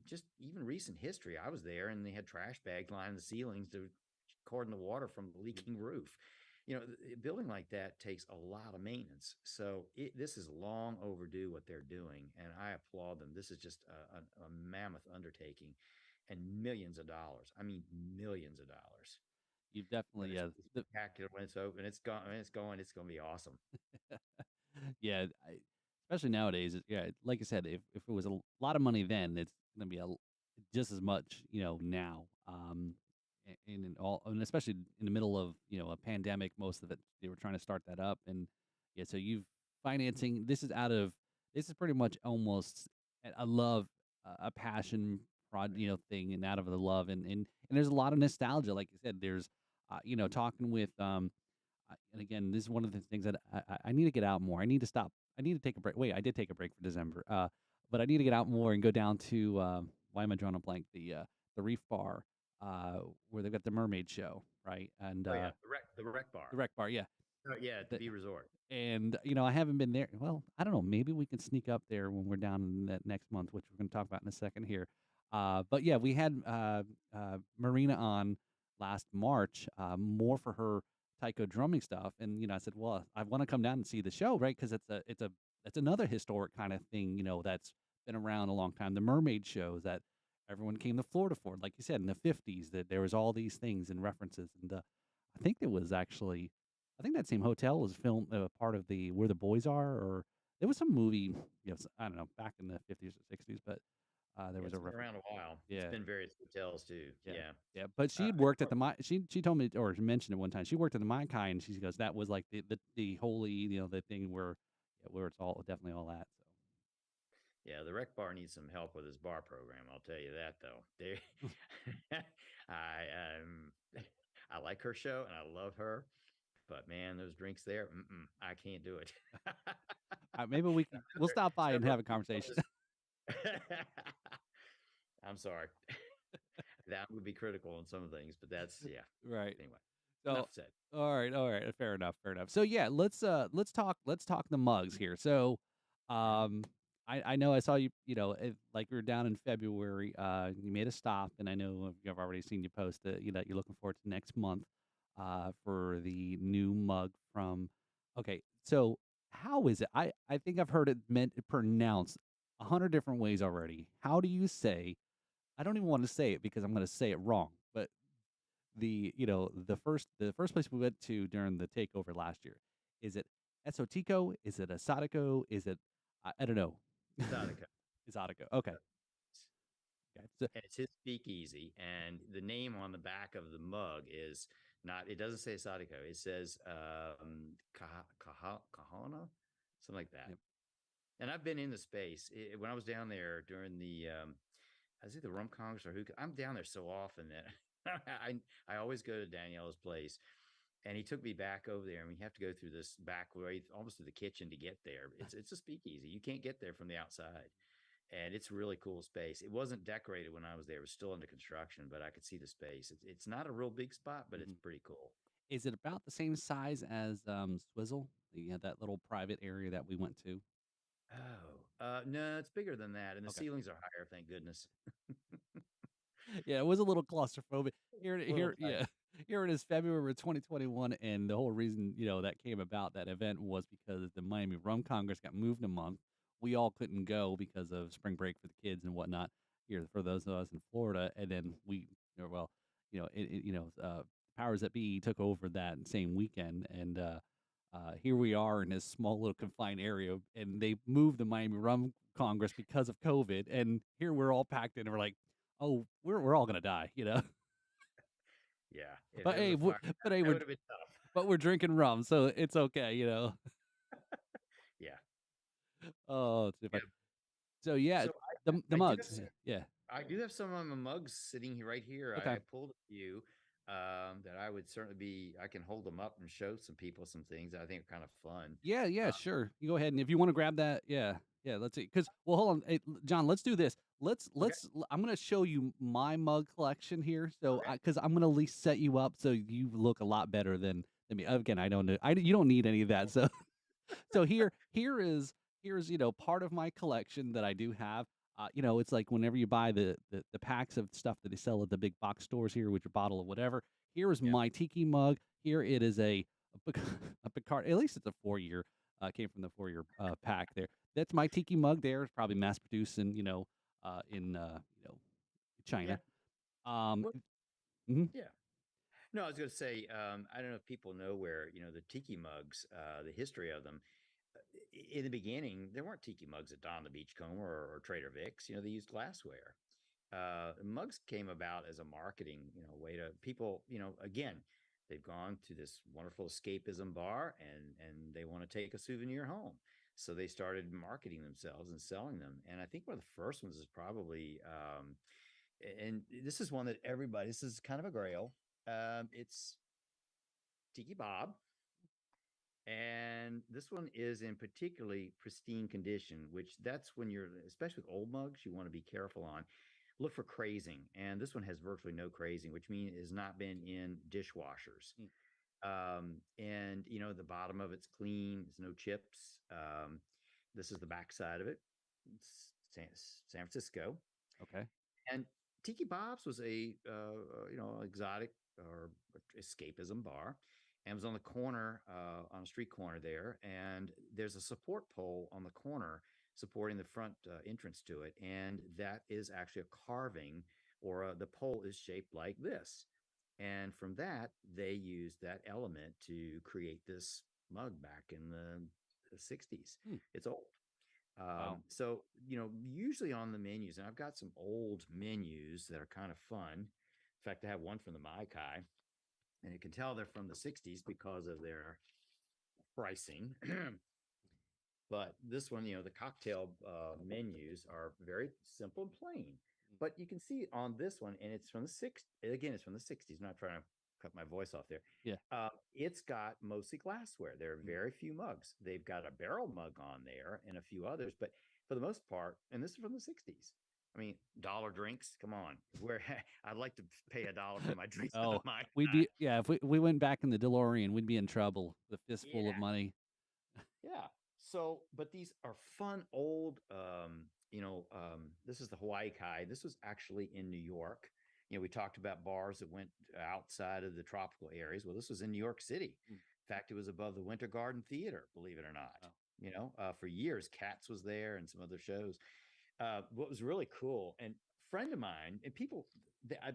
just even recent history, I was there and they had trash bags lining the ceilings to cordon the water from the leaking roof. A building like that takes a lot of maintenance. So this is long overdue what they're doing, and I applaud them. This is just a mammoth undertaking. and millions of dollars. I mean, millions of dollars. You've But definitely it's gonna be spectacular when it's open. It's gone. When it's going. It's going to be awesome. yeah, especially nowadays. Yeah, like I said, if it was a lot of money then, it's gonna be just as much, now. And and especially in the middle of a pandemic, most of it they were trying to start that up, and yeah, so you've financing. This is pretty much almost a love, a passion thing, and out of the love, and there's a lot of nostalgia, like you said. There's talking with and again, this is one of the things that I need to get out more. I need to stop. I need to take a break. Wait, I did take a break for December, but I need to get out more and go down to why am I drawing a blank? The Reef Bar, where they've got the mermaid show, right? And Oh yeah, the rec the bar. Rec Bar, yeah. Oh, yeah, at the The B Resort. and, I haven't been there. Well, I don't know, maybe we can sneak up there when we're down in that next month, which we're gonna talk about in a second here. But yeah, we had, Marina on last March, more for her taiko drumming stuff, and, I said, "Well, I wanna come down and see the show," right? Because it's another historic kinda thing, that's been around a long time. The mermaid shows that everyone came to Florida for, like you said, in the '50s, that there was all these things and references, and, I think it was actually I think that same hotel was filmed part of the Where the Boys Are, or there was some movie, I don't know, back in the '50s or '60s, but there Yeah, was a it's been reference. around a while. It's Yeah, been various hotels too. yeah, Yeah. yeah. But Uh, she'd worked at the she told me, or mentioned it one time. She worked at the Maikai, and she goes, that was like the holy, the thing where where it's all definitely all at. yeah, the rec bar needs some help with his bar program. I'll tell you that though. They, So I like her show and I love her, but man, those drinks there, I can't do it. maybe we'll stop by and Several have a people conversation. just I'm sorry. That would be critical on some things, but that's yeah. Right. Anyway, So, enough said. all right, fair enough, fair enough. So yeah, let's talk the mugs here. So, Mhm. um, I know I saw you, like we were down in February. You made a stop, and I know I've already seen you post that that you're looking forward to next month, for the new mug from. Okay, so how is it? I think I've heard it meant pronounced 100 different ways already. How do you say? I don't even want to say it because I'm going to say it wrong, but the first place we went to during the takeover last year, is it Esotico? Is it Asadico? Is it I don't know. Sadako. Exotico. Okay. Okay. So, And it's his speakeasy. And the name on the back of the mug is not, it doesn't say Sadako. It says Kahana, something like that. yep. And I've been in the space when I was down there during the, I was the Rum Congress or who, I'm down there so often that I always go to Daniela's place. And he took me back over there, and we have to go through this back way, almost to the kitchen to get there. It's a speakeasy. You can't get there from the outside, and it's a really cool space. It wasn't decorated when I was there; it was still under construction, but I could see the space. It's not a real big spot, but it's Mhm. pretty cool. Is it about the same size as Swizzle? That little private area that we went to. Oh, no, it's bigger than that, and the Okay. ceilings are higher. Thank goodness. Yeah, it was a little claustrophobic. A little Yeah, tight. here it is, February 2021, and the whole reason that came about that event was because the Miami Rum Congress got moved a month. We all couldn't go because of spring break for the kids and whatnot. Here for those of us in Florida, and then well, powers that be took over that same weekend, and here we are in this small little confined area, and they moved the Miami Rum Congress because of COVID, and here we're all packed in, and we're like, oh, we're all gonna die. Yeah, if But it was hey, a fire, but hey, that would have been tough. we're drinking rum, so it's okay. Yeah, Oh, it's too yeah. funny. So yeah, So the I do have mugs, yeah. I do have some of my mugs sitting here right here. Okay. I pulled a few that I would certainly be. I can hold them up and show some people some things that I think are kind of fun. Yeah, yeah, Uh, sure. You go ahead, and if you wanna grab that, yeah, yeah, let's see. Because well, hold on, hey, John, let's do this. okay, I'm gonna show you my mug collection here, so okay, because I'm gonna at least set you up so you look a lot better than me. Again, I don't know, you don't need any of that, so so here's part of my collection that I do have. It's like whenever you buy the packs of stuff that they sell at the big box stores here with your bottle of whatever. Here is yeah, my tiki mug. Here it is a Picard. At least it's a 4 year. Came from the 4 year pack there. That's my tiki mug. There, it's probably mass produced in in yeah, China. Um, Well, mhm, yeah. No, I was going to say, I don't know if people know where, the tiki mugs, the history of them. In the beginning, there weren't tiki mugs at Don the Beachcomber or Trader Vic's. They used glassware. Mugs came about as a marketing, way to people, again, they've gone to this wonderful escapism bar and they want to take a souvenir home. So they started marketing themselves and selling them. And I think one of the first ones is probably, and this is one that everybody, this is kind of a grail. It's Tiki Bob. And this one is in particularly pristine condition, which that's when you're, especially with old mugs, you want to be careful on. Look for crazing. And this one has virtually no crazing, which means it has not been in dishwashers. mm, And, the bottom of it's clean, there's no chips. This is the back side of it. It's San Francisco. okay. And Tiki Bob's was a exotic or escapism bar, and it was on the corner, on a street corner there. And there's a support pole on the corner supporting the front entrance to it, and that is actually a carving, or the pole is shaped like this. And from that, they used that element to create this mug back in the 60s. Hmm, It's old. wow. So, usually on the menus, and I've got some old menus that are kind of fun. In fact, I have one from the Mai Kai, and you can tell they're from the 60s because of their pricing. But this one, the cocktail menus are very simple and plain. Mm, But you can see on this one, and it's from the six. Again, it's from the 60s. I'm not trying to cut my voice off there. yeah. It's got mostly glassware. There are Mm. very few mugs. They've got a barrel mug on there and a few others, but for the most part, and this is from the 60s. I mean, dollar drinks. Come on, where I'd like to pay $1 for my drinks out of Oh, my we'd be yeah, if we went back in the DeLorean, we'd be in trouble, the fistful of yeah. money. Yeah. So, but these are fun old, this is the Hawaii Kai. This was actually in New York. We talked about bars that went outside of the tropical areas. Well, this was in New York City. Mm, In fact, it was above the Winter Garden Theater, believe it or not. wow. For years, Cats was there and some other shows. What was really cool, and friend of mine, and people,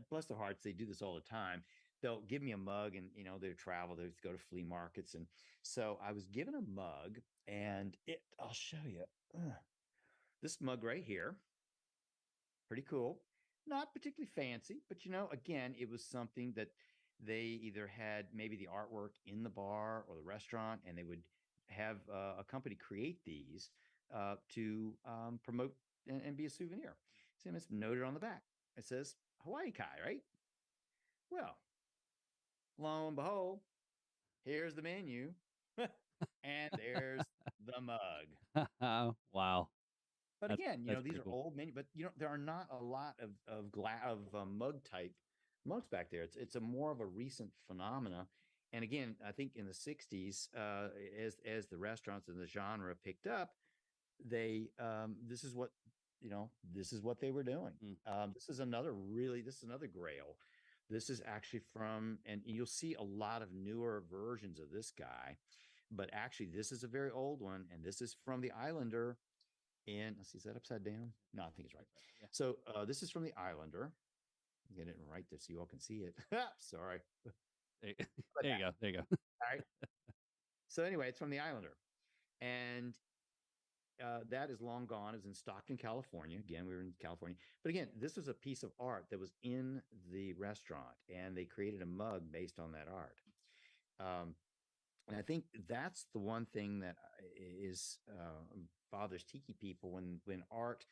bless their hearts, they do this all the time. They'll give me a mug, and they travel, they go to flea markets, and so I was given a mug, and I'll show you. This mug right here, pretty cool. Not particularly fancy, but again, it was something that they either had maybe the artwork in the bar or the restaurant, and they would have a company create these to promote and be a souvenir. Same as noted on the back. It says Hawaii Kai, right? Well, lo and behold, here's the menu, and there's the mug. Wow. But again, That's these pretty are cool. old menu, but there are not a lot of mug type mugs back there. It's a more of a recent phenomena. And again, I think in the 60s, as the restaurants and the genre picked up, they this is what they were doing. Mm, This is another grail. This is actually from, and you'll see a lot of newer versions of this guy, but actually this is a very old one, and this is from the Islander. And let's see, is that upside down? No, I think it's right. that's right, yeah. So this is from the Islander. Get it right there so you all can see it. Sorry. There But there you that, go, there you go. all right. So anyway, it's from the Islander. And that is long gone. It was in Stockton, California. Again, we were in California. But again, this was a piece of art that was in the restaurant, and they created a mug based on that art. Um, and I think that's the one thing that is bothers tiki people when art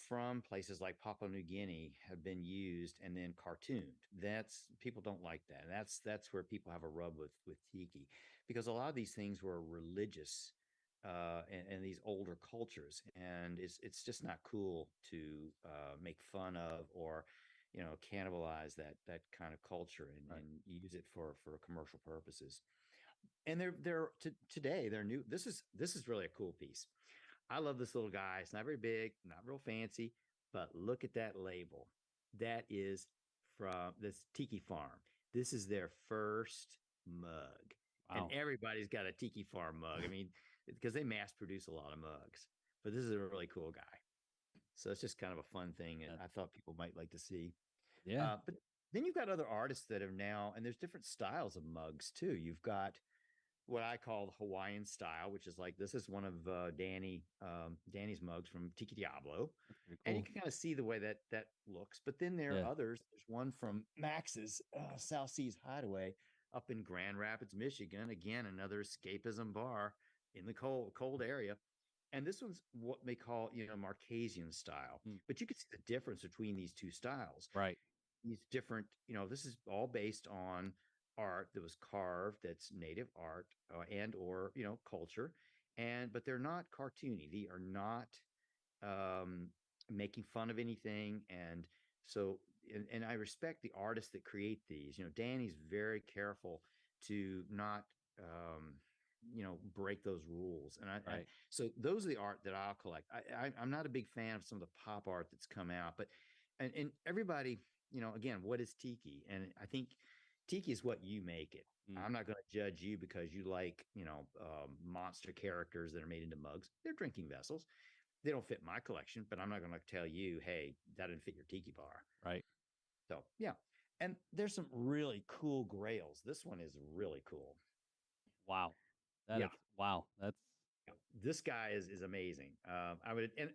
from places like Papua New Guinea have been used and then cartooned. That's people don't like that. And that's where people have a rub with tiki, because a lot of these things were religious and these older cultures, and it's just not cool to make fun of or cannibalize that kind of culture Right. and use it for commercial purposes. And today they're new. This is really a cool piece. I love this little guy. It's not very big, not real fancy, but look at that label. That is from this Tiki Farm. This is their first mug. And Wow. everybody's got a Tiki Farm mug. I mean, because they mass produce a lot of mugs. But this is a really cool guy. So it's just kind of a fun thing. And That I thought people might like to see. Yeah. But then you've got other artists that have now, and there's different styles of mugs too. You've got what I call the Hawaiian style, which is like this is one of Danny's mugs from Tiki Diablo, That's pretty and you cool. can kind of see the way that that looks. But then there are Yeah. others. There's one from Max's South Seas Hideaway up in Grand Rapids, Michigan. Again, another escapism bar in the cold area. And this one's what they call, Marquesian style. Mm. But you can see the difference between these two styles. Right. These different, this is all based on art that was carved that's native art and or culture, and but they're not cartoony. They are not um making fun of anything. And so and I respect the artists that create these. Danny's very careful to not um break those rules. And I Right. so those are the art that I'll collect. I'm not a big fan of some of the pop art that's come out, but and everybody, again, what is tiki? And I think tiki is what you make it. Mm. I'm not going to judge you because you like, monster characters that are made into mugs. They're drinking vessels. They don't fit my collection, but I'm not going to tell you, hey, that didn't fit your tiki bar. Right. So yeah. And there's some really cool grails. This one is really cool. Wow. That Yeah. is wow. That's This guy is amazing. I would, and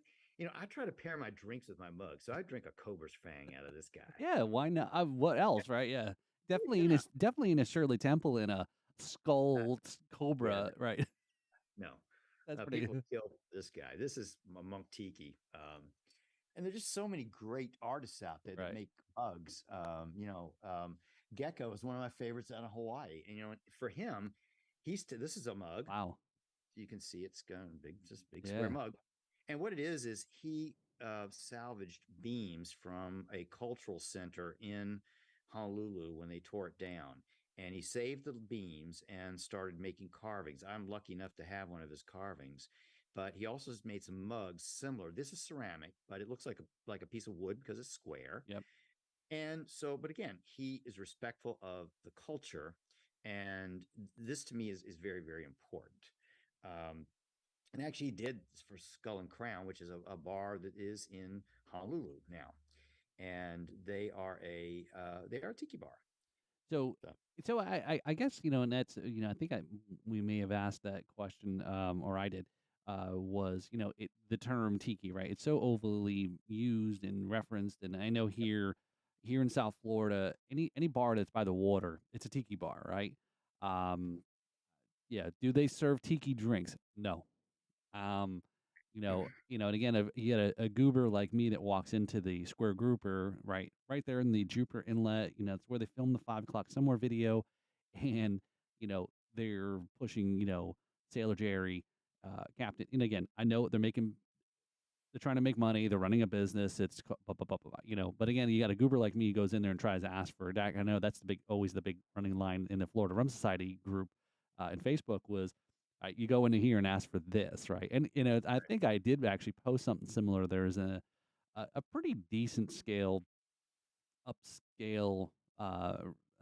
I try to pair my drinks with my mug. So I drink a Cobra's Fang out of this guy. yeah, why not? What else, right? Yeah. Yeah. Definitely in a Shirley Temple in a Uh, skull yeah. cobra, right? No. That's pretty People good. kill this guy. This is Monk Tiki. And there's just so many great artists out there that Right. make mugs. Gecko is one of my favorites out of Hawaii. And for him, this is a mug. Wow. You can see it's got a big, just big square Yeah. mug. And what it is he salvaged beams from a cultural center in Honolulu when they tore it down. And he saved the beams and started making carvings. I'm lucky enough to have one of his carvings, but he also has made some mugs similar. This is ceramic, but it looks like a piece of wood because it's square. Yep. And so, but again, he is respectful of the culture, and this to me is very, very important. Um, and actually, he did for Skull and Crown, which is a bar that is in Honolulu now, and they are a tiki bar. So So, I guess, and that's, I think we may have asked that question, or I did, was, the term tiki, right? It's so overly used and referenced. And I know here in South Florida, any bar that's by the water, it's a tiki bar, right? Um, yeah. Do they serve tiki drinks? No. Um, and again, you get a goober like me that walks into the Square Grouper, right there in the Jupiter Inlet. It's where they filmed the 5 o'clock somewhere video, and they're pushing, Sailor Jerry, Captain. And again, I know they're trying to make money. They're running a business. It's blah, blah, blah, blah, blah, But again, you got a goober like me who goes in there and tries to ask for a DAC. I know that's always the big running line in the Florida Rum Society group, and Facebook was, you go into here and ask for this, right? And I think I did actually post something similar. There's a pretty decent scale, upscale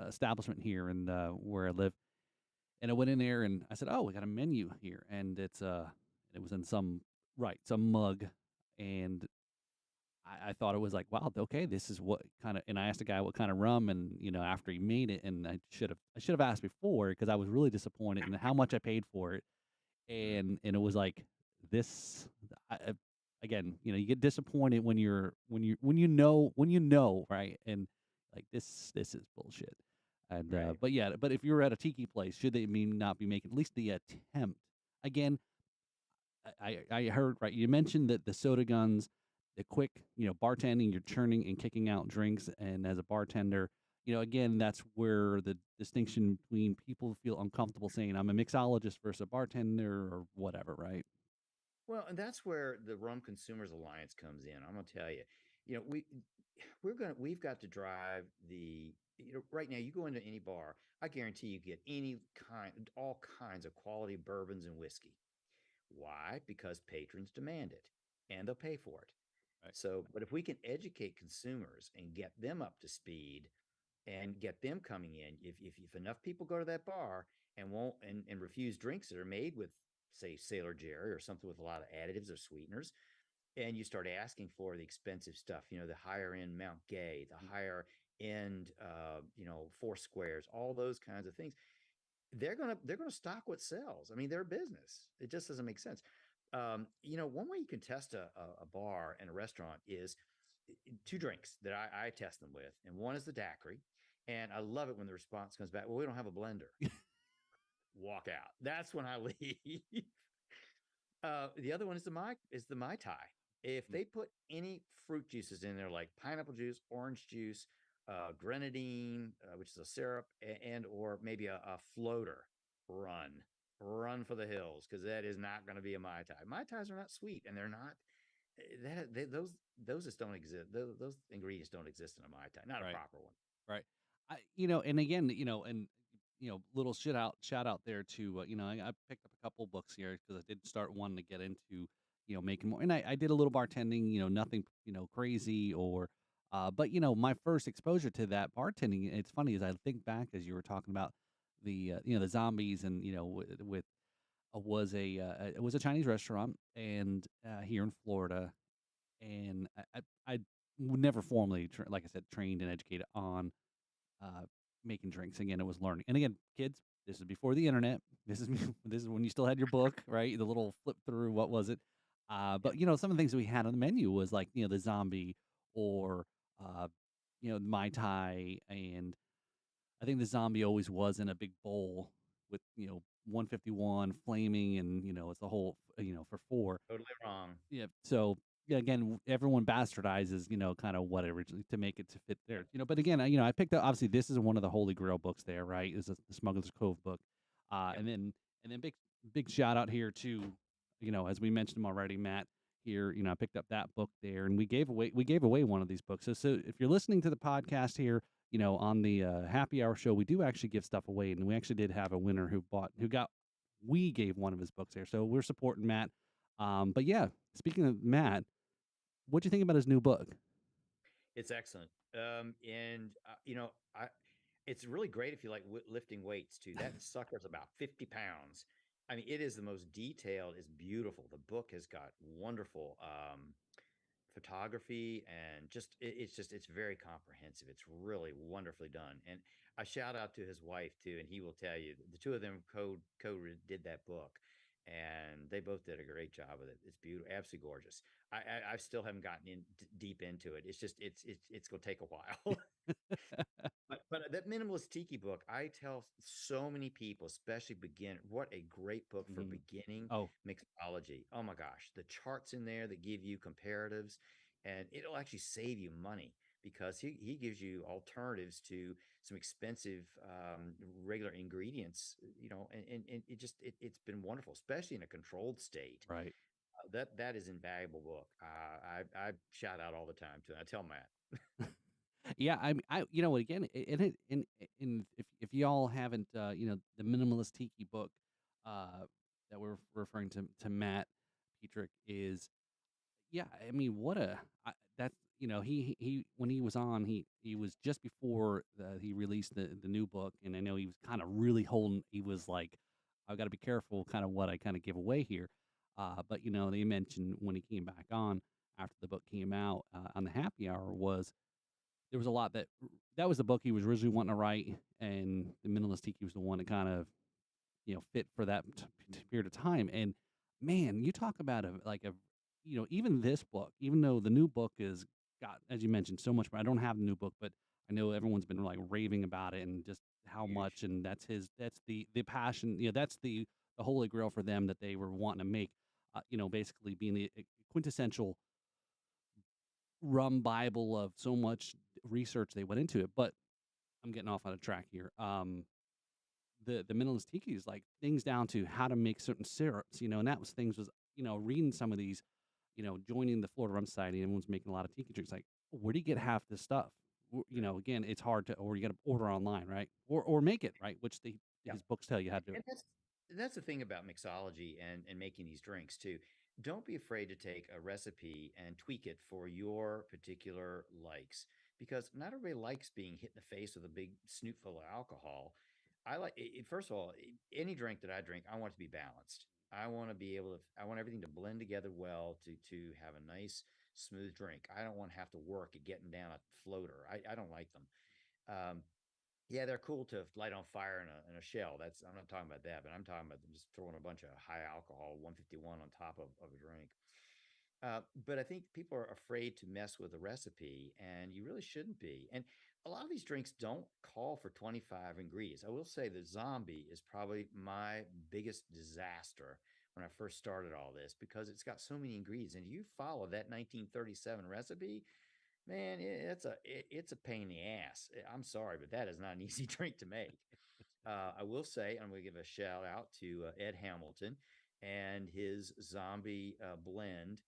establishment here in where I live, and I went in there and I said, "Oh, we got a menu here," and it was in some mug, and I thought it was like, wow, okay, this is what kind of. And I asked the guy what kind of rum, and after he made it, and I should have asked before because I was really disappointed in how much I paid for it, mm, and it was like this. Again, you get disappointed when you know, right, and like this is bullshit. And right. but yeah, but if you're at a tiki place, should they mean not be making at least the attempt? Again, I heard right. You mentioned that the soda guns, the quick, bartending, you're churning and kicking out drinks, and as a bartender, again, that's where the distinction between people feel uncomfortable saying I'm a mixologist versus a bartender or whatever, right? Well, and that's where the Rum Consumers Alliance comes in. I'm going to tell you, we've got to drive right now. You go into any bar, I guarantee you get all kinds of quality bourbons and whiskey. Why? Because patrons demand it and they'll pay for it. Right. So, but if we can educate consumers and get them up to speed and get them coming in, if enough people go to that bar and won't and refuse drinks that are made with, say, Sailor Jerry or something with a lot of additives or sweeteners, and you start asking for the expensive stuff, the higher end Mount Gay, the higher end, Four Squares, all those kinds of things. They're gonna stock what sells. I mean, they're a business. It just doesn't make sense. One way you can test a bar and a restaurant is two drinks that I test them with, and one is the daiquiri, and I love it when the response comes back. Well, we don't have a blender. Walk out. That's when I leave. The other one is the Mai Tai. If Mm. they put any fruit juices in there, like pineapple juice, orange juice, grenadine, which is a syrup, and or maybe a floater, run, run for the hills, because that is not going to be a Mai Tai. Mai Tais are not sweet, and they're not those just don't exist. Those ingredients don't exist in a Mai Tai, not a Right. proper one. Right. And again, and little shout out there to, I picked up a couple books here because I did start wanting to get into, making more. And I did a little bartending, nothing, crazy but my first exposure to that bartending, it's funny as I think back as you were talking about the zombies and, with it was a Chinese restaurant and here in Florida, and I never formally, like I said, trained and educated on uh, making drinks. Again, it was learning. And again, kids, this is before the internet. This is this is when you still had your book, right? The little flip through. What was it? Yep. But some of the things we had on the menu was like the zombie or uh, mai tai, and I think the zombie always was in a big bowl with 151 flaming, and it's the whole for four. Totally wrong. Yeah. So yeah, again, everyone bastardizes, kind of what originally to make it to fit Yep. there. But again, I picked up obviously this is one of the Holy Grail books there, right? Is the Smuggler's Cove book, Yep. and then big shout out here to, as we mentioned him already, Matt. Here, I picked up that book there, and we gave away one of these books. So if you're listening to the podcast here, on the happy hour show, we do actually give stuff away, and we actually did have a winner we gave one of his books there. So we're supporting Matt. But yeah, speaking of Matt, what'd you think about his new book? It's excellent. And I it's really great if you like lifting weights too. That sucker's about 50 pounds. I mean, it is the most detailed. It's beautiful. The book has got wonderful photography, and it's very comprehensive. It's really wonderfully done. And I shout out to his wife too, and he will tell you the two of them co did that book, and they both did a great job with it. It's beautiful, absolutely gorgeous. I still haven't gotten in deep into it. It's just it's gonna take a while. But that minimalist tiki book, I tell so many people, especially begin, what a great book for Mhm. beginning Oh, mixology. Oh my gosh, the charts in there that give you comparatives, and it'll actually save you money because he gives you alternatives to some expensive regular ingredients, and it's been wonderful, especially in a controlled state. right. That is invaluable book. I shout out all the time to. I tell Matt. Yeah, again, and if y'all haven't, the minimalist tiki book, that we're referring to Matt Petrick is, yeah, I mean, what a that's he when he was on, he was just before he released the new book, and I know he was kind of really holding. He was like, I've got to be careful, kind of what I kind of give away here. But they mentioned when he came back on after the book came out on the happy hour was there was a lot that was the book he was originally wanting to write, and the minimalist tiki was the one that kind of fit for that period of time. And man, you talk about even this book, even though the new book is got, as you mentioned, so much. I don't have the new book, but I know everyone's been like raving about it and just how Huge. much. And that's the passion. That's the holy grail for them that they were wanting to make. Basically being the quintessential rum Bible of so much research they went into it. But I'm getting off on a track here. The minimalist tiki is like things down to how to make certain syrups, and that was things was reading some of these, joining the Florida Rum Society. Everyone's making a lot of tiki drinks. Like, where do you get half this stuff? Again, it's hard to, or you got to order online, right? Or make it right, which Yeah. his books tell you how to do it. And that's the thing about mixology and making these drinks too. Don't be afraid to take a recipe and tweak it for your particular likes, because not everybody likes being hit in the face with a big snoot full of alcohol. I like it, first of all, any drink that I drink, I want it to be balanced. I want to be able to, I want everything to blend together well to have a nice, smooth drink. I don't want to have to work at getting down a floater. I don't like them. Um, yeah, they're cool to light on fire in a shell. That's I'm not talking about that, but I'm talking about just throwing a bunch of high alcohol 151 on top of a drink. But I think people are afraid to mess with the recipe, and you really shouldn't be. And a lot of these drinks don't call for 25 ingredients. I will say the zombie is probably my biggest disaster when I first started all this because it's got so many ingredients. And you follow that 1937 recipe, man, it's a pain in the ass. I'm sorry, but that is not an easy drink to make. I will say, I'm going to give a shout out to Ed Hamilton and his zombie blend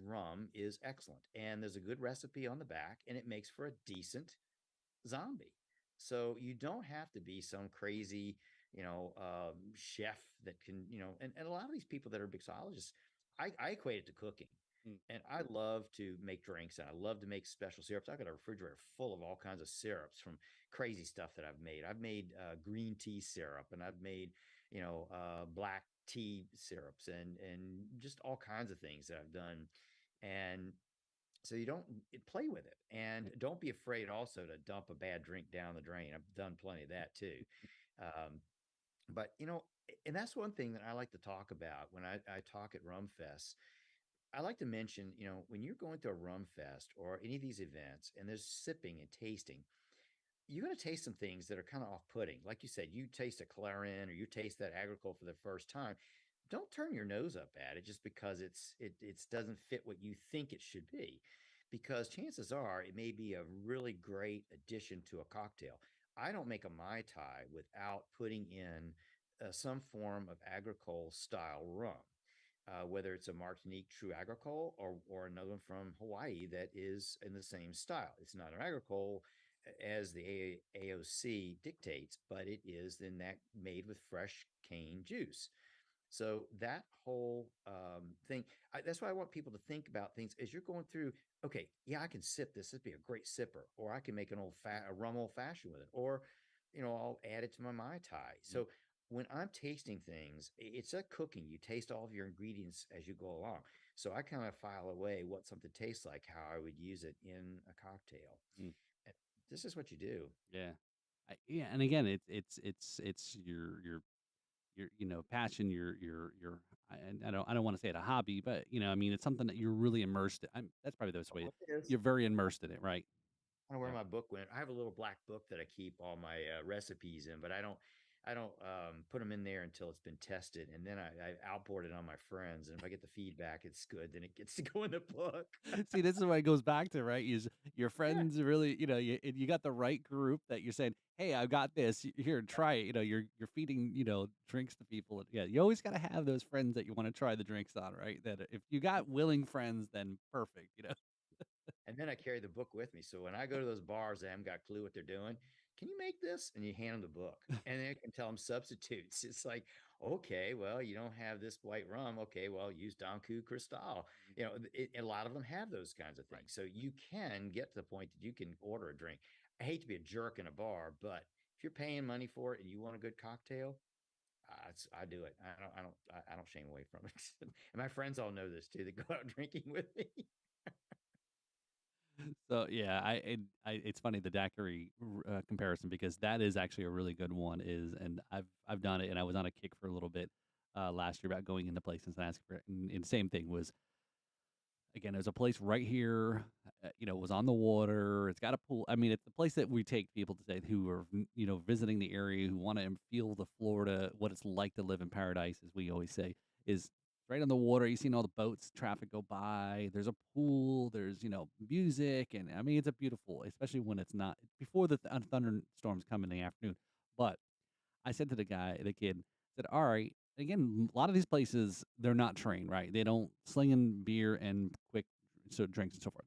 rum is excellent. And there's a good recipe on the back, and it makes for a decent zombie. So you don't have to be some crazy, chef that can, and a lot of these people that are mixologists, I equate it to cooking. Mm, And I love to make drinks and I love to make special syrups. I've got a refrigerator full of all kinds of syrups from crazy stuff that I've made. I've made green tea syrup and I've made, black tea syrups and just all kinds of things that I've done. And so you don't play with it and right. don't be afraid also to dump a bad drink down the drain. I've done plenty of that too. Um, but and that's one thing that I like to talk about when I talk at Rum Fest. I like to mention, when you're going to a rum fest or any of these events and there's sipping and tasting, you're going to taste some things that are kind of off-putting. Like you said, you taste a clarin or you taste that agricole for the first time. Don't turn your nose up at it just because it doesn't fit what you think it should be, because chances are it may be a really great addition to a cocktail. I don't make a mai tai without putting in some form of agricole style rum. Whether it's a Martinique True Agricole or another one from Hawaii that is in the same style. It's not an agricole as the AOC dictates, but it is then that made with fresh cane juice. So that whole thing, that's why I want people to think about things as you're going through. Okay, yeah, I can sip this. This would be a great sipper, or I can make a rum old fashioned with it, or I'll add it to my mai tai. Mm. So when I'm tasting things, it's like cooking. You taste all of your ingredients as you go along. So I kind of file away what something tastes like, how I would use it in a cocktail. Mm. And this is what you do. Yeah. Yeah, and again, it's your passion, your and I don't want to say it a hobby, but I mean it's something that you're really immersed in. That's probably the best way. Oh, it is. You're very immersed in it, right? I don't know where Yeah. my book went. I have a little black book that I keep all my recipes in, but I don't put them in there until it's been tested, and then I outboard it on my friends. And if I get the feedback, it's good, then it gets to go in the book. See, this is what it goes back to, right? Is your Yeah, friends really, you got the right group that you're saying, "Hey, I've got this. Here, try it." You're feeding, drinks to people. Yeah, you always got to have those friends that you want to try the drinks on, right? That if you got willing friends, then perfect. and then I carry the book with me. So when I go to those bars that haven't got a clue what they're doing, can you make this? And you hand them the book, and then I can tell them substitutes. It's like, okay, well, you don't have this white rum. Okay, well, use Danku Cristal. Mhm. A lot of them have those kinds of Right. things. So you can get to the point that you can order a drink. I hate to be a jerk in a bar, but if you're paying money for it and you want a good cocktail, I do it. I don't shame away from it. And my friends all know this too. They go out drinking with me. So yeah, it's funny the daiquiri comparison because that is actually a really good one. And I've done it, and I was on a kick for a little bit last year about going into places and asking for it. And same thing was again, there's a place right here, was on the water. It's got a pool. I mean, it's the place that we take people to say who are, visiting the area, who want to feel the Florida, what it's like to live in paradise, as we always say, is right on the water. You've seen all the boats, traffic go by. There's a pool. There's, music. And I mean, it's a beautiful, especially when it's not before the thunderstorms come in the afternoon. But I said to the kid, said, "All right." Again, a lot of these places they're not trained, right? They don't slinging beer and quick drinks and so forth.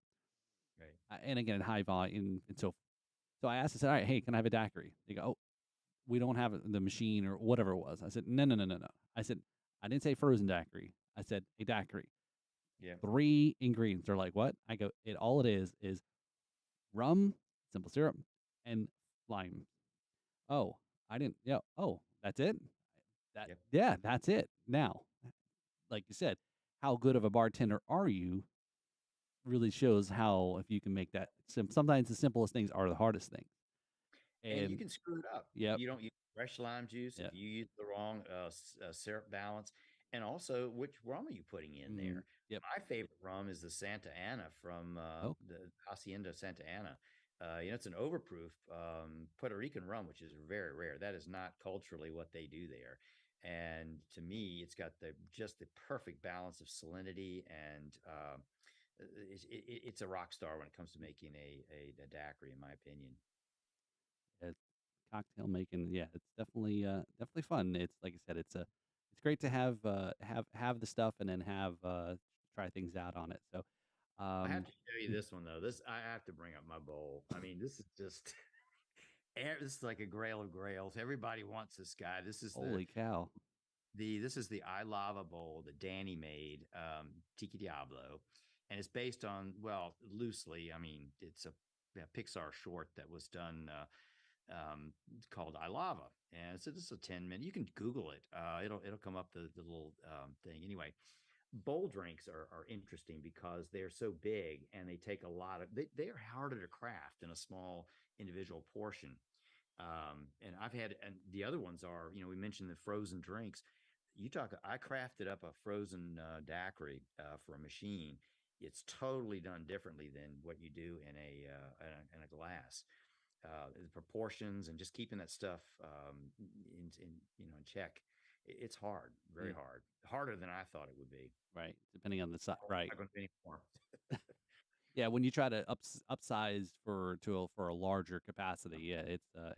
Right. And again, high volume and so. So I asked, I said, "All right, hey, can I have a daiquiri?" They go, "Oh, we don't have the machine or whatever it was." I said, "No, no, no, no, no." I said, "I didn't say frozen daiquiri. I said a daiquiri. Yeah. 3 ingredients." They're like, "What?" I go, all it is rum, simple syrup, and lime." Oh, I didn't. Yeah. Oh, that's it. Yep. yeah, that's it. Now, like you said, how good of a bartender are you really shows how if you can make that sometimes the simplest things are the hardest things. And you And can screw it up if yep, you don't use fresh lime juice, yeah, if you use the wrong syrup balance, and also which rum are you putting in there? yep. My favorite rum is the Santa Ana from Oh, the Hacienda Santa Ana. It's an overproof Puerto Rican rum, which is very rare. That is not culturally what they do there. And to me, it's got the perfect balance of salinity and it's a rock star when it comes to making a daiquiri, in my opinion. yeah, cocktail making, yeah, it's definitely fun. It's like I said, it's great to have the stuff and then try things out on it. So, I have um, to show you this one though. This I have to bring up my bowl. I mean, this is just this is like a grail of grails. Everybody wants this guy. This is holy cow! the I Lava bowl that Danny made, Tiki Diablo, and it's based on well loosely. I mean, it's a Pixar short that was done called I Lava, and so this is a 10-minute. You can Google it. It'll come up the little thing anyway. Bowl drinks are interesting because they're so big and they take a lot of they are harder to craft in a small individual portion. And I've had and the other ones are, we mentioned the frozen drinks. I crafted up a frozen daiquiri for a machine. It's totally done differently than what you do in a glass. The proportions and just keeping that stuff in check. It's hard, very Mm, hard, harder than I thought it would be. right, depending on the size, right? Not going to be anymore. Yeah, when you try to upsize for a larger capacity, yeah, it can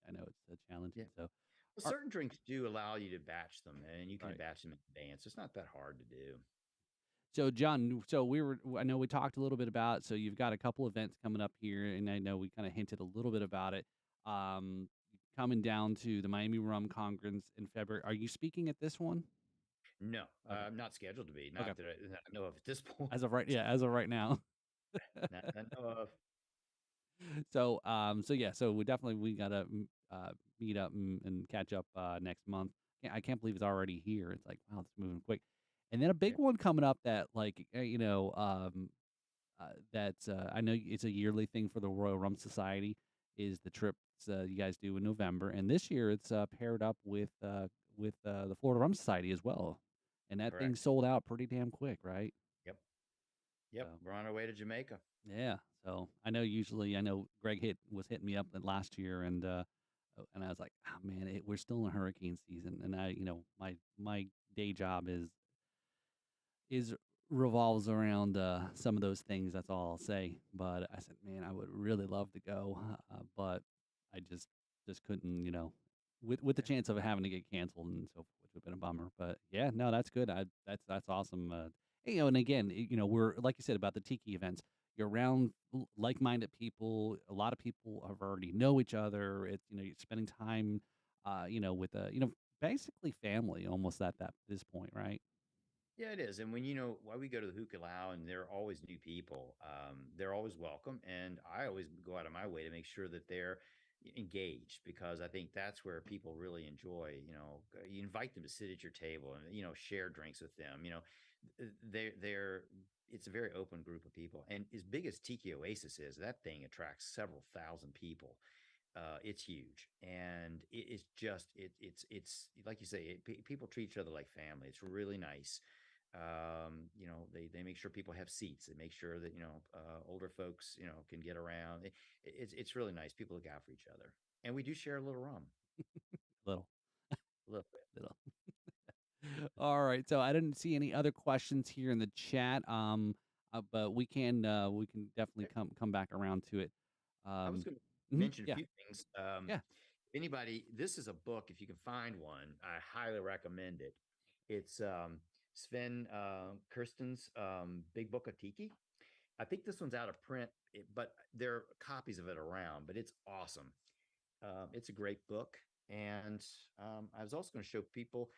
I know it's Yeah. challenging. So, Well, ar certain drinks do allow you to batch them, and you can right. batch them in advance. It's not that hard to do. So, John, so I know we talked a little bit about, so you've got a couple events coming up here, and I know we kind of hinted a little bit about it. Um, coming down to the Miami Rum Conference in February. Are you speaking at this one? No, Okay. I'm not scheduled to be. Okay. Not that I know of at this point. As of right now. Not that I know of. So yeah, so we gotta meet up and catch up next month. I can't believe it's already here. It's like, wow, it's moving quick. And then a big Yeah, one coming up that that's I know it's a yearly thing for the Royal Rum Society is the trips you guys do in November, and this year it's paired up with the Florida Rum Society as well, and that thing correct. sold out pretty damn quick, right? Yep, yep. So We're on our way to Jamaica. yeah, so I know Greg was hitting me up last year, and I was like, oh man, we're still in hurricane season, and my day job is revolves around, some of those things, that's all I'll say, but I said, "Man, I would really love to go," but I just couldn't, with the Yeah. chance of it having to get canceled and so forth, which would've been a bummer, but yeah, no, that's good, that's awesome, and again, we're like you said about the tiki events, you're around l like-minded people, a lot of people have already know each other, you're spending time, with, basically family almost at this point, right? Yeah, it is. And when why we go to the Hukalau and there are always new people, they're always welcome. And I always go out of my way to make sure that they're engaged because I think that's where people really enjoy, you invite them to sit at your table and, share drinks with them. They're it's a very open group of people. And as big as Tiki Oasis is, that thing attracts several thousand people. It's huge, and it's just it's like you say, people treat each other like family. It's really nice. They make sure people have seats. They make sure that older folks can get around. It's really nice. People look out for each other, and we do share a little rum, Little a little bit. little. All right, so I didn't see any other questions here in the chat, but we can definitely Okay. come back around to it. I was Um, going to mhm, mention a yeah, few things. yeah, If anybody, this is a book. If you can find one, I highly recommend it. It's Sven Kirsten's Big Book of Tiki. I think this one's out of print, but there are copies of it around. But it's awesome. It's a great book, and I was also going to show people.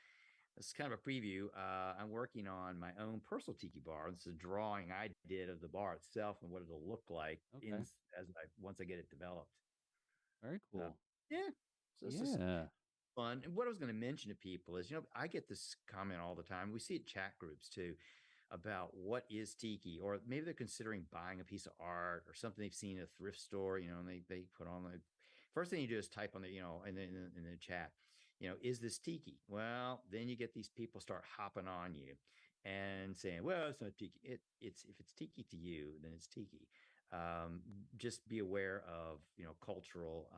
This is kind of a preview. I'm working on my own personal tiki bar. This is a drawing I did of the bar itself and what it'll look like okay, once I get it developed. very Uh, cool. yeah. So it's just Yeah, fun. And what I was going to mention to people is, I get this comment all the time. We see it chat groups too about what is tiki, or maybe they're considering buying a piece of art or something they've seen at a thrift store, and they put on the first thing you do is type on the, in the chat, is this tiki? Well, then you get these people start hopping on you and saying, well, it's not tiki. It's if it's tiki to you, then it's tiki. Um, just be aware of, cultural,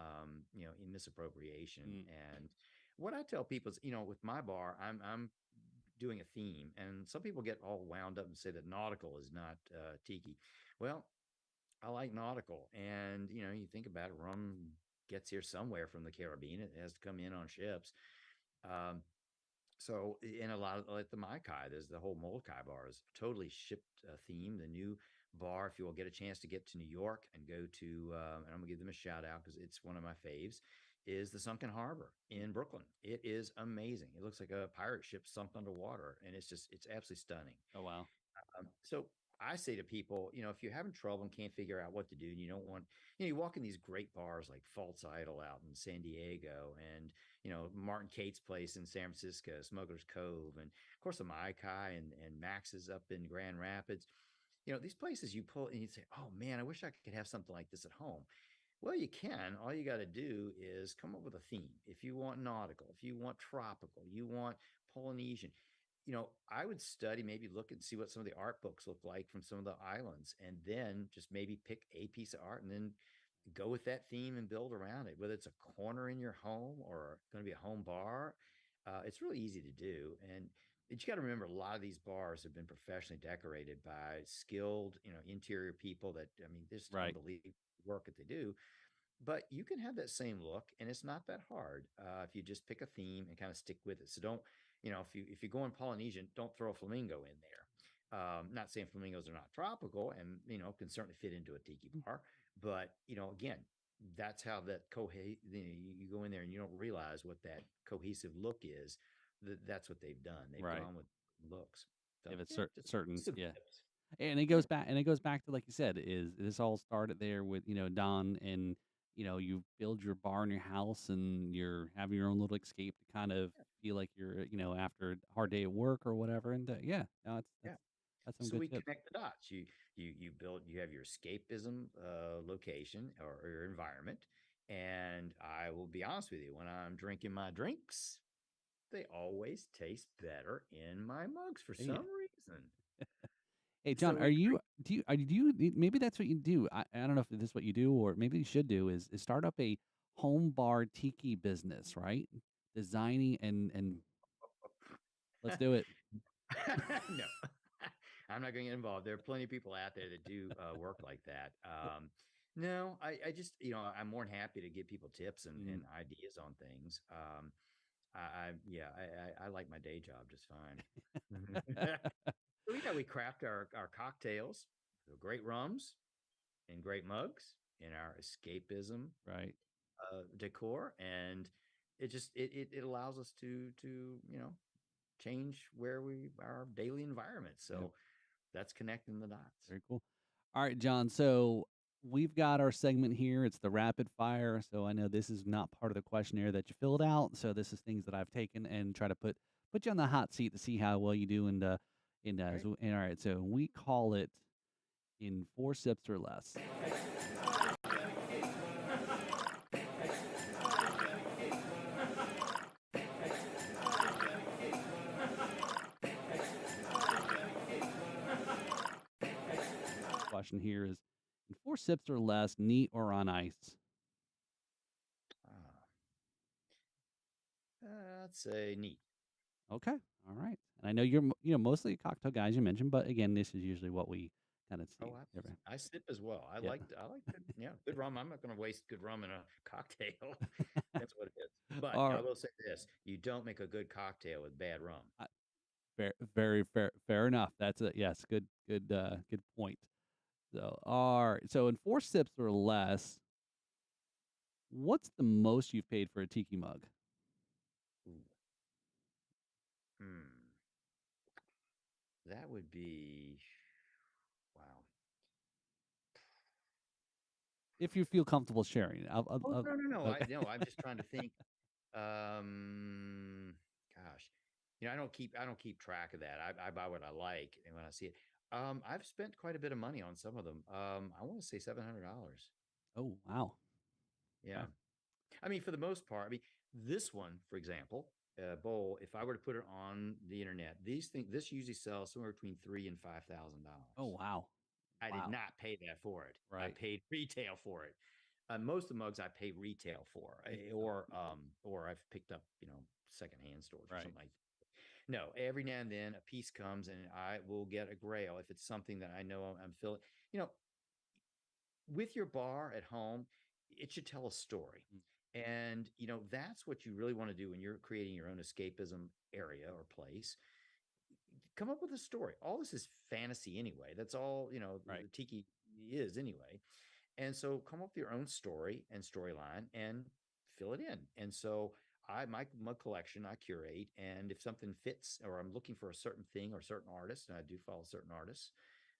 misappropriation. Mm, And what I tell people is, with my bar, I'm doing a theme, and some people get all wound up and say that nautical is not tiki. Well, I like nautical, and you think about it, rum gets here somewhere from the Caribbean. It has to come in on ships. Um, so in a lot of like the Mai Kai, there's the whole Molokai bar is totally shipped theme. The new bar, if you will get a chance to get to New York and go to, and I'm gonna give them a shout out because it's one of my faves, is the Sunken Harbor mm. in Brooklyn. It is amazing. It looks like a pirate ship sunk underwater, and it's absolutely stunning. Oh, wow. So I say to people, if you're having trouble and can't figure out what to do, and you don't want, you walk in these great bars like False Idol out in San Diego, and Martin Cate's place in San Francisco, Smuggler's Cove, and of course the Mai Kai and Max's up in Grand Rapids. These places you pull and you say, "Oh man, I wish I could have something like this at home." Well, you can. All you got to do is come up with a theme. If you want nautical, if you want tropical, you want Polynesian, I would study, maybe look and see what some of the art books look like from some of the islands, and then just maybe pick a piece of art and then go with that theme and build around it, whether it's a corner in your home or going to be a home bar. It's really easy to do. And you got to remember, a lot of these bars have been professionally decorated by skilled, interior people that, I mean, just Right. unbelievable work that they do. But you can have that same look, and it's not that hard if you just pick a theme and kind of stick with it. So don't, if you go in Polynesian, don't throw a flamingo in there. Not saying flamingos are not tropical, and can certainly fit into a tiki Mm. bar, but again, that's how that you go in there and you don't realize what that cohesive look is. That's what they've done. They've Right. gone with looks. So If it's yeah, just certain, some yeah. tips. And it Yeah, goes back to, like you said, is this all started there with, Don, and, you build your bar in your house and you're having your own little escape to kind of feel like you're, after a hard day at work or whatever. And yeah, no, yeah. that's some So good we tips. connect the dots. You have your escapism location or your environment, and I will be honest with you, when I'm drinking my drinks, they always taste better in my mugs for Yeah. some reason. Hey, John, So are we you do you maybe that's what you do. I don't know if this is what you do, or maybe you should do, is start up a home bar tiki business, right? Designing and let's do it. no, I'm not going to get involved. There are plenty of people out there that do work like that. No, I just, I'm more than happy to give people tips and Mm. ideas on things. Yeah, I like my day job just fine. So yeah, we craft our cocktails, so great rums and great mugs in our escapism Right. decor, and it allows us to change where we our daily environment. Yeah. So that's connecting the dots. Very cool. All right, John. So we've got our segment here. It's the rapid fire. So I know this is not part of the questionnaire that you filled out. So this is things that I've taken and try to put you on the hot seat to see how well you do. Right. And all right. So we call it in 4 sips or less. Question here is in 4 sips or less, neat or on ice. Ah, that's a neat. Okay. All right. And I know you're mostly a cocktail guys you mentioned, but again, this is usually what we kind of Oh, see. I sip as well. Yeah. I like good, yeah, good rum. I'm not going to waste good rum in a cocktail. That's what it is. But All I right. will say this: you don't make a good cocktail with bad rum. Very fair enough. That's a yes, good point. So, all right. So in 4 sips or less, what's the most you've paid for a tiki mug? Ooh. Hmm. That would be wow. If you feel comfortable sharing. Oh, no, no, no. Okay. I'm just trying to think. Um, Gosh, I don't keep track of that. I buy what I like, and when I see it, I've spent quite a bit of money on some of them. I want to say $700. Oh, wow. Yeah, Okay. I mean, for the most part, I mean, this one, for example, bowl. If I were to put it on the internet, this usually sells somewhere between $3,000 and $5,000. Oh, wow. I did Wow. not pay that for it. I Right. paid retail for it. Most of the mugs I pay retail for, or I've picked up, secondhand stores or Right. something like that. No, every now and then a piece comes and I will get a grail if it's something that I know I'm feeling. You know, with your bar at home, it should tell a story. Mm. And, that's what you really want to do when you're creating your own escapism area or place. Come up with a story. All this is fantasy anyway. That's all, Right. the tiki is anyway. And so come up with your own story and storyline and fill it in. And so my mug collection, I curate. And if something fits or I'm looking for a certain thing or certain artist, and I do follow certain artists,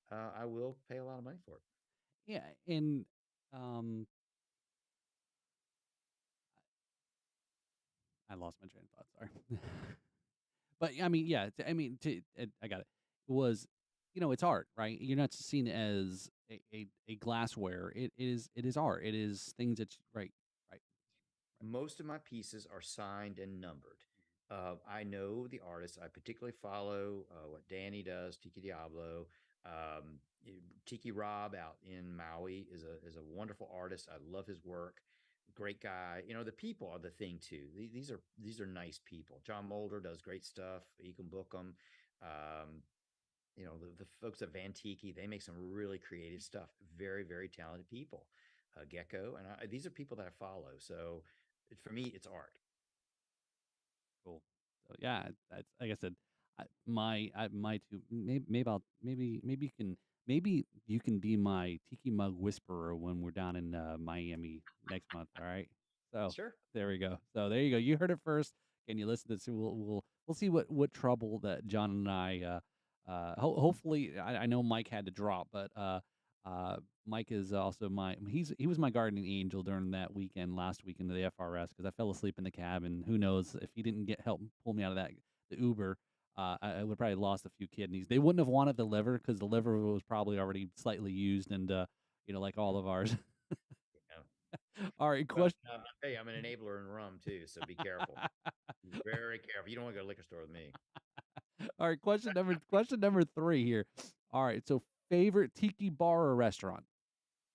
I will pay a lot of money for it. Yeah, and, um, I lost my train of thought, sorry. But, I mean, yeah, I mean, I got it. Was it's art, right? You're not seen as a glassware. It is art. It is things that right, right, right. Most of my pieces are signed and numbered. I know the artists. I particularly follow what Danny does, Tiki Diablo. Um, Tiki Rob out in Maui is a wonderful artist. I love his work. Great guy. The people are the thing too. These are nice people. John Mulder does great stuff. You can book them. Um, the folks at Van Tiki, they make some really creative stuff. Very, very talented people. Gecko, and these are people that I follow. So for me, it's art. Cool. So yeah, that's like I said, my two maybe you can be my tiki mug whisperer when we're down in Miami next month. All right. So Sure. there we go. So there you go. You heard it first. Can you listen to this? We'll see what trouble that John and I hopefully I know Mike had to drop, but uh Mike is also he was my guardian angel during that weekend last weekend of the FRS because I fell asleep in the cab and who knows if he didn't get help pull me out of the Uber, I would probably lost a few kidneys. They wouldn't have wanted the liver because the liver was probably already slightly used and like all of ours. Yeah. All right, Well, question. I'll tell you, I'm an enabler in rum too, so be careful. Be very careful. You don't want to go to the liquor store with me. All right, question number 3 here. All right, so favorite tiki bar or restaurant?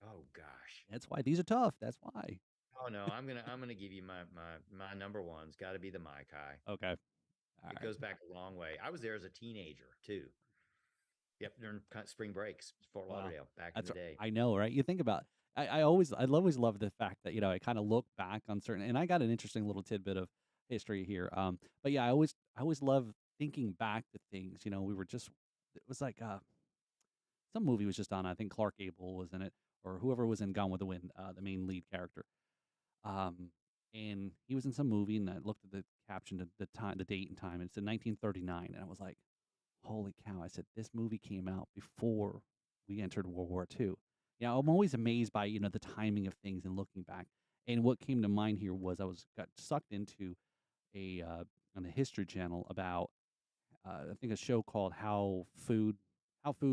Oh gosh. That's why these are tough. That's why. Oh no, I'm gonna give you my number one's got to be the Mai Kai. Okay. All It right. goes back a long way. I was there as a teenager too. Yep, during spring breaks, Fort Wow. Lauderdale, back in That's the day. I know, right? You think about I always love the fact that, I kinda look back on certain and I got an interesting little tidbit of history here. But yeah, I always love thinking back to things, we were just it was like, some movie was just on, I think Clark Gable was in it, or whoever was in Gone with the Wind, the main lead character. Um, and he was in some movie, and I looked at the caption, the time, the date and time, and it said 1939, and I was like, "Holy cow!" I said, "This movie came out before we entered World War II." I'm always amazed by the timing of things and looking back. And what came to mind here was got sucked into a on the History Channel about I think a show called How Food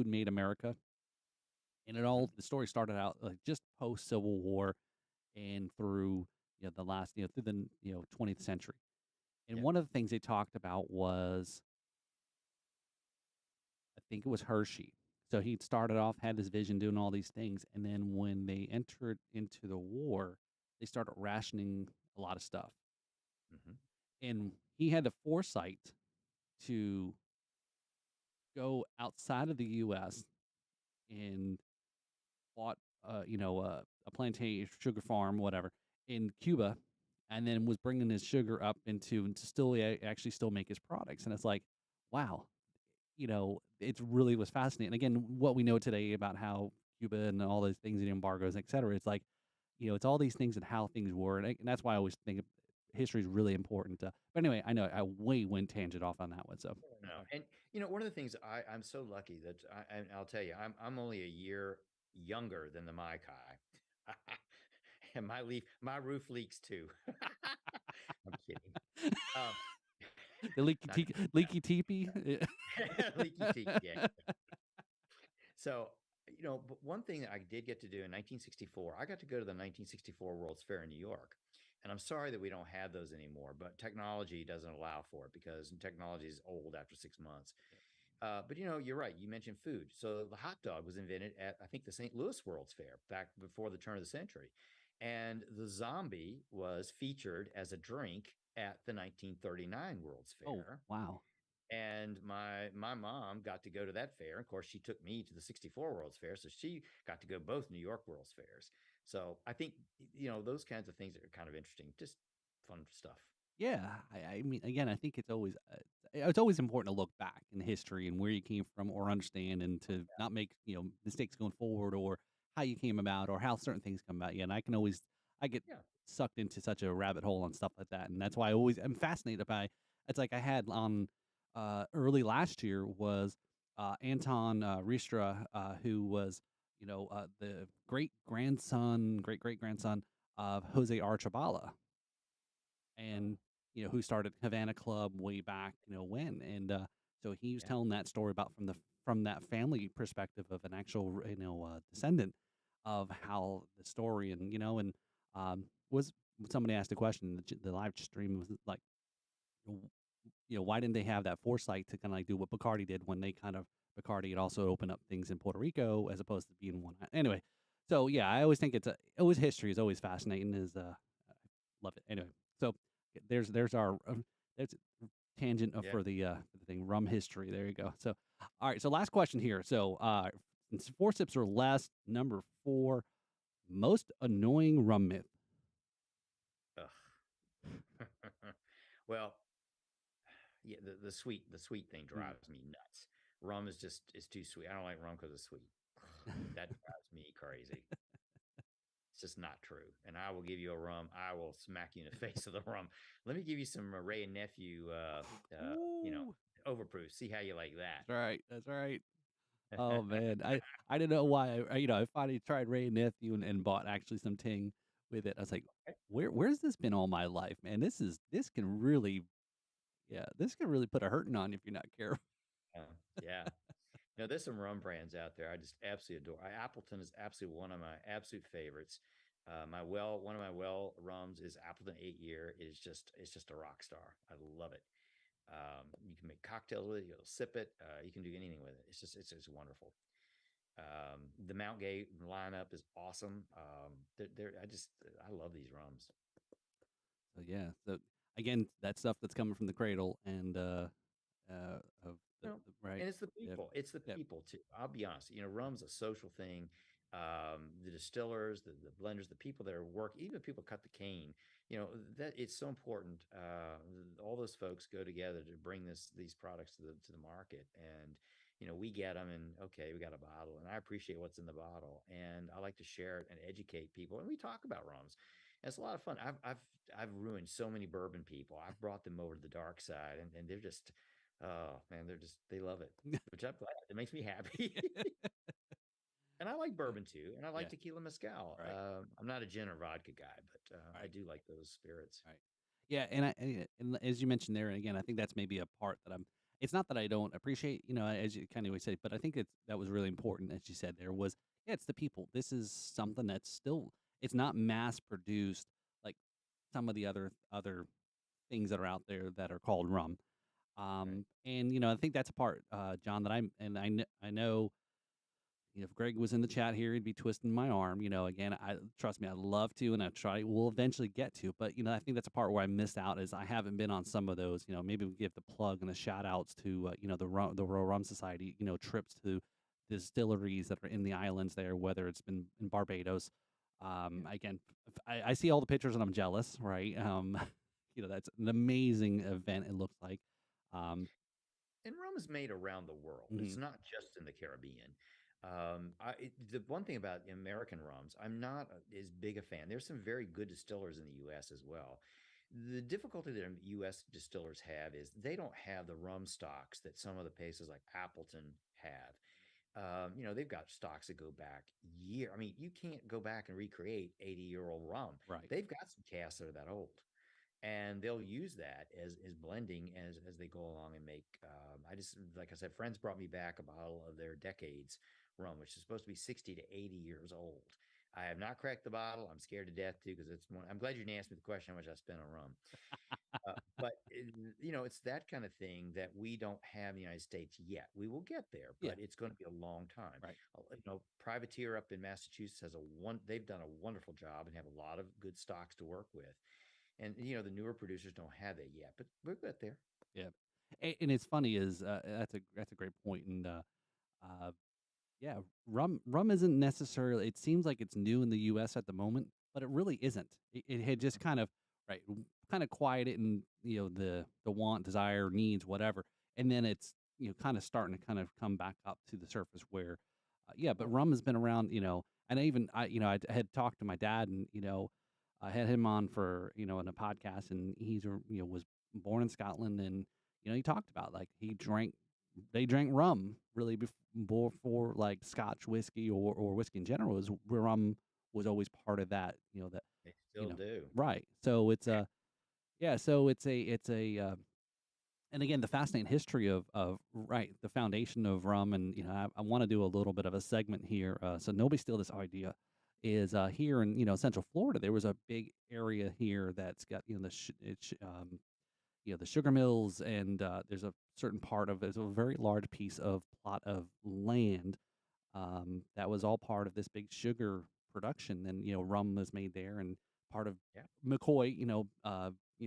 Made America, and Hmm. the story started out like just post Civil War and through the last through the 20th century. And Yep. one of the things they talked about was I think it was Hershey. So he started off, had this vision, doing all these things, and then when they entered into the war, they started rationing a lot of stuff. Hmm. And he had the foresight to go outside of the U.S. and bought, a plantation sugar farm, whatever, in Cuba, and then was bringing his sugar up into to still actually still make his products. And it's like, wow, it really was fascinating. Again, what we know today about how Cuba and all those things and embargoes, et cetera, it's like, it's all these things and how things were. And that's why I always think history is really important. But anyway, I know I way went tangent off on that one. So No, sorry. and one of the things I'm so lucky that and I'll tell you, I'm only a year younger than the Mai Kai, and my roof leaks too. I'm kidding. Um, The not leaky teepee? Yeah. leaky teeth. Yeah. So, but one thing that I did get to do in 1964, I got to go to the 1964 World's Fair in New York. And I'm sorry that we don't have those anymore, but technology doesn't allow for it because technology is old after 6 months. But you're right. You mentioned food. So the hot dog was invented at, I think, the St. Louis World's Fair back before the turn of the century. And the zombie was featured as a drink at the 1939 World's Oh, Fair. wow. And my mom got to go to that fair. Of course, she took me to the 64 World's Fair, so she got to go both New York World's Fairs. So I think those kinds of things are kind of interesting, just fun stuff. Yeah, I mean, again, I think it's always important to look back in history and where you came from or understand and to not make, mistakes going forward or how you came about or how certain things come about. Yeah, and I get Yeah. sucked into such a rabbit hole and stuff like that, and that's why I always am fascinated by it's like I had on, early last year was, Anton, Ristra, who was, the great-great-grandson of Jose Archibald Oh, and who started Havana Club way back, when, and so he was yeah. telling that story about from that family perspective of an actual descendant of how the story and was somebody asked a question the live stream was like w- why didn't they have that foresight to kind of like do what Bacardi did when they kind of Bacardi had also opened up things in Puerto Rico as opposed to being one anyway. So yeah, I always think always history is always fascinating. Love it. Anyway, so there's our there's a tangent Yeah. for the thing rum history. There you go. So all right. So last question here. So since four sips or less, number four, most annoying rum myth. Ugh. Well, yeah, the sweet thing Mm. drives me nuts. Rum is too sweet. I don't like rum because it's sweet. That drives me crazy. It's just not true. And I will give you a rum. I will smack you in the face with a rum. Let me give you some Ray and Nephew, Ooh, overproof. See how you like that's right. That's right. Oh that. man, I didn't know why. I finally tried Ray and Nephew and bought actually some Ting with it. I was like, where's this been all my life, man? This can really this can really put a hurting on you if you're not careful. Yeah. There's some rum brands out there I just absolutely adore. Appleton is absolutely one of my absolute favorites. One of my well rums is Appleton 8 Year. It's just a rock star. I love it. You can make cocktails with it. You'll sip it. You can do anything with it. It's just wonderful. The Mount Gay lineup is awesome. I love these rums. So yeah, so again, that stuff that's coming from the cradle and of No, the right. and it's the Yep. people. It's the Yep. people too. I'll be honest. Rum's a social thing. The distillers, the blenders, the people that are working, even people cut the cane. That it's so important. All those folks go together to bring these products to the market, and we get them, and okay, we got a bottle, and I appreciate what's in the bottle, and I like to share it and educate people, and we talk about rums. And it's a lot of fun. I've ruined so many bourbon people. I've brought them over to the dark side, and they're just oh man, they love it, which I'm glad. It makes me happy. And I like bourbon too, and I like Yeah. tequila mezcal. Right. I'm not a gin or vodka guy, but I Right. do like those spirits. Right. Yeah, and as you mentioned there, and again, I think that's maybe a part that I'm. It's not that I don't appreciate, as you kind of always say, but I think that was really important, as you said. There was, yeah, it's the people. This is something that's still, it's not mass produced like some of the other things that are out there that are called rum. Right. And I think that's a part, John, that I know if Greg was in the chat here, he'd be twisting my arm. Again, I trust me, I'd love to, and I try. We'll eventually get to. But I think that's a part where I missed out is I haven't been on some of those. Maybe we give the plug and the shout outs to the Royal Rum Society. Trips to distilleries that are in the islands there, whether it's been in Barbados. Yeah. Again, I see all the pictures and I'm jealous, right? That's an amazing event. It looks like. Um, And rum is made around the world. It's mhm, not just in the Caribbean. The one thing about American rums, I'm not as big a fan. There's some very good distillers in the U.S. as well. The difficulty that U.S. distillers have is they don't have the rum stocks that some of the places like Appleton have. They've got stocks that go back year. I mean, you can't go back and recreate 80-year-old rum. right. They've got some casks that are that old. and they'll use that as blending as they go along and make. I just like I said, friends brought me back a bottle of their decades rum, which is supposed to be 60 to 80 years old. I have not cracked the bottle. I'm scared to death too because it's one. I'm glad you didn't ask me the question how much I spent on rum. But it's that kind of thing that we don't have in the United States yet. We will get there, Yeah, but it's going to be a long time. right. Privateer up in Massachusetts has a one. They've done a wonderful job and have a lot of good stocks to work with. And the newer producers don't have that yet, but we'll get there. Yeah, and it's funny is that's a great point, and uh, yeah, rum isn't necessarily. It seems like it's new in the U.S. at the moment, but it really isn't. It had just kind of right, kind of quieted and the want, desire, needs, whatever, and then it's kind of starting to kind of come back up to the surface where, yeah, but rum has been around, and I had talked to my dad and I had him on for in a podcast, and was born in Scotland, and he talked about like they drank rum really before like Scotch whiskey or whiskey in general. Was rum was always part of that, that They you still know, do. right. So it's a yeah, so it's a and again the fascinating history of right the foundation of rum, and I want to do a little bit of a segment here, so nobody steal this idea. Is here in Central Florida, there was a big area here that's got the sugar mills, and there's a certain part of there's a very large piece of plot of land that was all part of this big sugar production, and rum was made there, and part of Yeah. McCoy,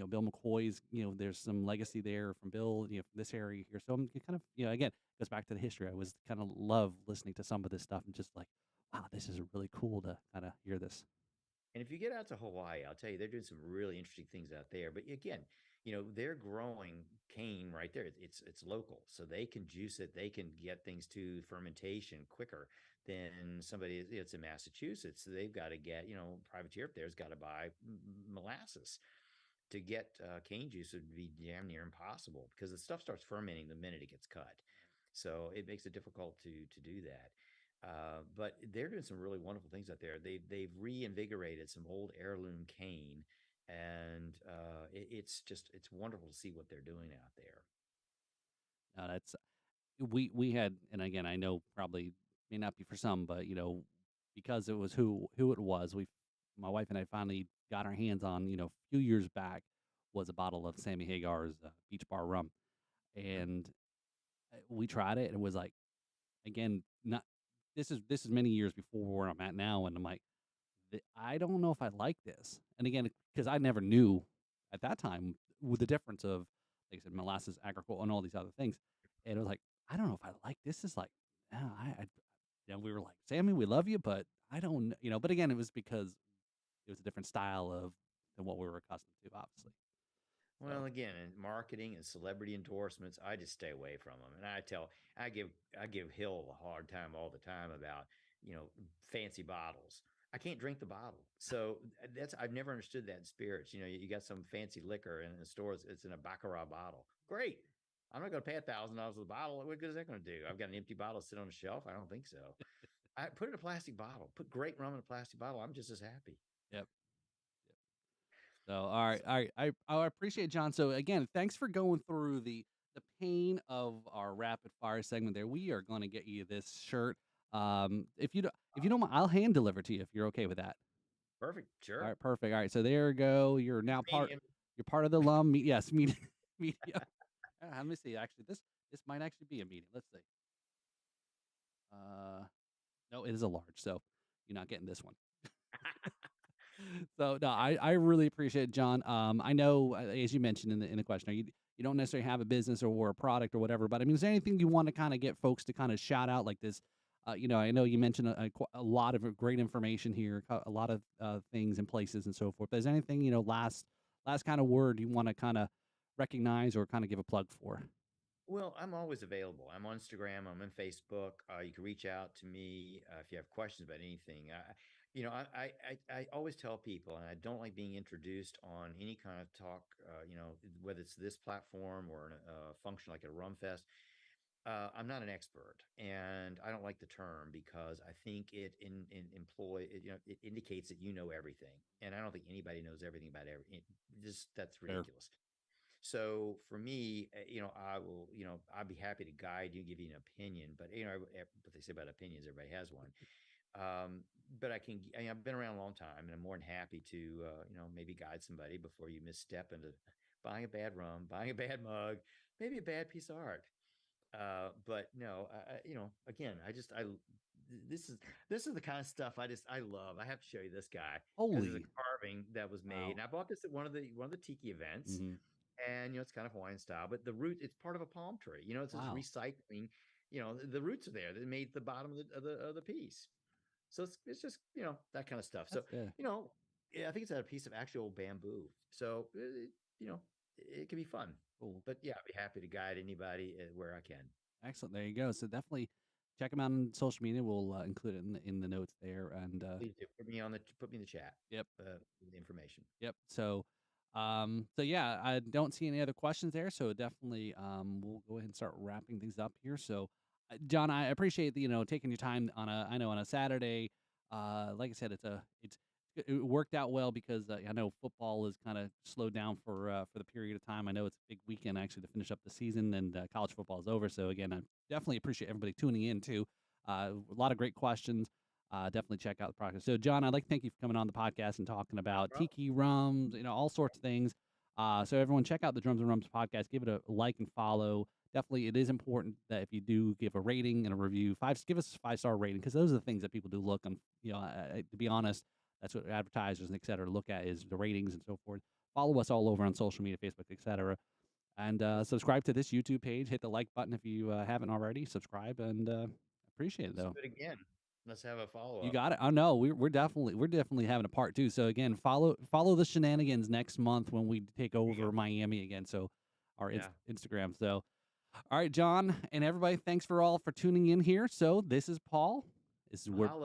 Bill McCoy's, there's some legacy there from Bill, from this area here. So I'm kind of, again, goes back to the history. I was kind of love listening to some of this stuff and just like, wow, this is really cool to kind of hear this. And if you get out to Hawaii, I'll tell you, they're doing some really interesting things out there. But again, they're growing cane right there. It's local, so they can juice it. They can get things to fermentation quicker than somebody. It's in Massachusetts. So they've got to get, privateer up there's got to buy molasses to get cane juice would be damn near impossible because the stuff starts fermenting the minute it gets cut. So it makes it difficult to do that. But they're doing some really wonderful things out there. They've reinvigorated some old heirloom cane, and it's wonderful to see what they're doing out there. That's we had, and again, I know probably may not be for some, but because it was who it was, my wife and I finally got our hands on, a few years back, was a bottle of Sammy Hagar's Beach Bar rum, Mhm. and we tried it, and it was like, again, not this is many years before where I'm at now, and I'm like, I don't know if I like this, and again, because I never knew at that time with the difference of, like I said, molasses, agricole, and all these other things, and it was like, I don't know if I like this. Is like, we were like, Sammy, we love you, but I don't, but again, it was because it was a different style of than what we were accustomed to, obviously. So Well, again, in marketing and celebrity endorsements, I just stay away from them. And I give Hill a hard time all the time about, you know, fancy bottles. I can't drink the bottle. So I've never understood that in spirits. You got some fancy liquor in the stores, it's in a Baccarat bottle. Great. I'm not going to pay $1,000 for the bottle. What good is that going to do? I've got an empty bottle sit on a shelf. I don't think so. I put it in a plastic bottle, put great rum in a plastic bottle. I'm just as happy. yep. So, all right, all right. I appreciate John. So again, thanks for going through the pain of our rapid fire segment. There, we are going to get you this shirt. If you don't mind, I'll hand deliver to you if you're okay with that. Perfect. All Sure. right, perfect. All right, so there you go. You're now Medium. You're part of the alum. Yes, medium. Medium. Let me see. Actually, this might actually be a medium. Let's see. Uh, no, it is a large. So you're not getting this one. So no, I really appreciate it, John. I know as you mentioned in the question, you don't necessarily have a business or a product or whatever, but I mean, is there anything you want to kind of get folks to kind of shout out like this? I know you mentioned a lot of great information here, a lot of things and places and so forth. But is there anything last kind of word you want to kind of recognize or kind of give a plug for? Well, I'm always available. I'm on Instagram. I'm on Facebook. You can reach out to me if you have questions about anything. I always tell people, and I don't like being introduced on any kind of talk. Whether it's this platform or a function like a Rum Fest. I'm not an expert, and I don't like the term because I think it indicates that you know everything, and I don't think anybody knows everything about everything. Just that's Fair. ridiculous. So for me, I will, I'd be happy to guide you, give you an opinion, but what they say about opinions, everybody has one. But I've been around a long time, and I'm more than happy to, maybe guide somebody before you misstep into buying a bad rum, buying a bad mug, maybe a bad piece of art. But no, again, this is the kind of stuff I love. I have to show you this guy because it's a Holy carving that was made, wow. and I bought this at one of the tiki events, Hmm. and it's kind of Hawaiian style, but the root it's part of a palm tree. It's just Wow. recycling. The roots are there. They made the bottom of the piece, so it's just that kind of stuff. So That's good. yeah, I think it's a piece of actual bamboo. So you know, it can be fun. Cool. But yeah, I'd be happy to guide anybody where I can. Excellent. There you go. So definitely check them out on social media. We'll include it in the notes there. And Please do. Put me in the chat. yep. With the information. Yep. So yeah, I don't see any other questions there. So definitely, we'll go ahead and start wrapping things up here. So, John, I appreciate taking your time on I know on a Saturday. Like I said, it worked out well because I know football is kind of slowed down for the period of time. I know it's a big weekend actually to finish up the season, and college football is over. So again, I definitely appreciate everybody tuning in too. A lot of great questions. Definitely check out the podcast. So, John, I'd like to thank you for coming on the podcast and talking Not a about problem. tiki rums, all sorts of things. So, everyone, check out the Drums and Rums podcast. Give it a like and follow. Definitely, it is important that if you do give a rating and a review, give us a 5-star rating because those are the things that people do look on. To be honest, that's what advertisers and et cetera look at is the ratings and so forth. Follow us all over on social media, Facebook, et cetera. And subscribe to this YouTube page. Hit the like button if you haven't already. Subscribe and appreciate it Let's though. do it again. Let's have a follow You up. got it. Oh no, we're definitely having a part two. So again, follow the shenanigans next month when we take There you go. over Miami again. So our Yeah. Instagram. So all right, John and everybody, thanks for tuning in here. So this is Paul. This is where Mahalo.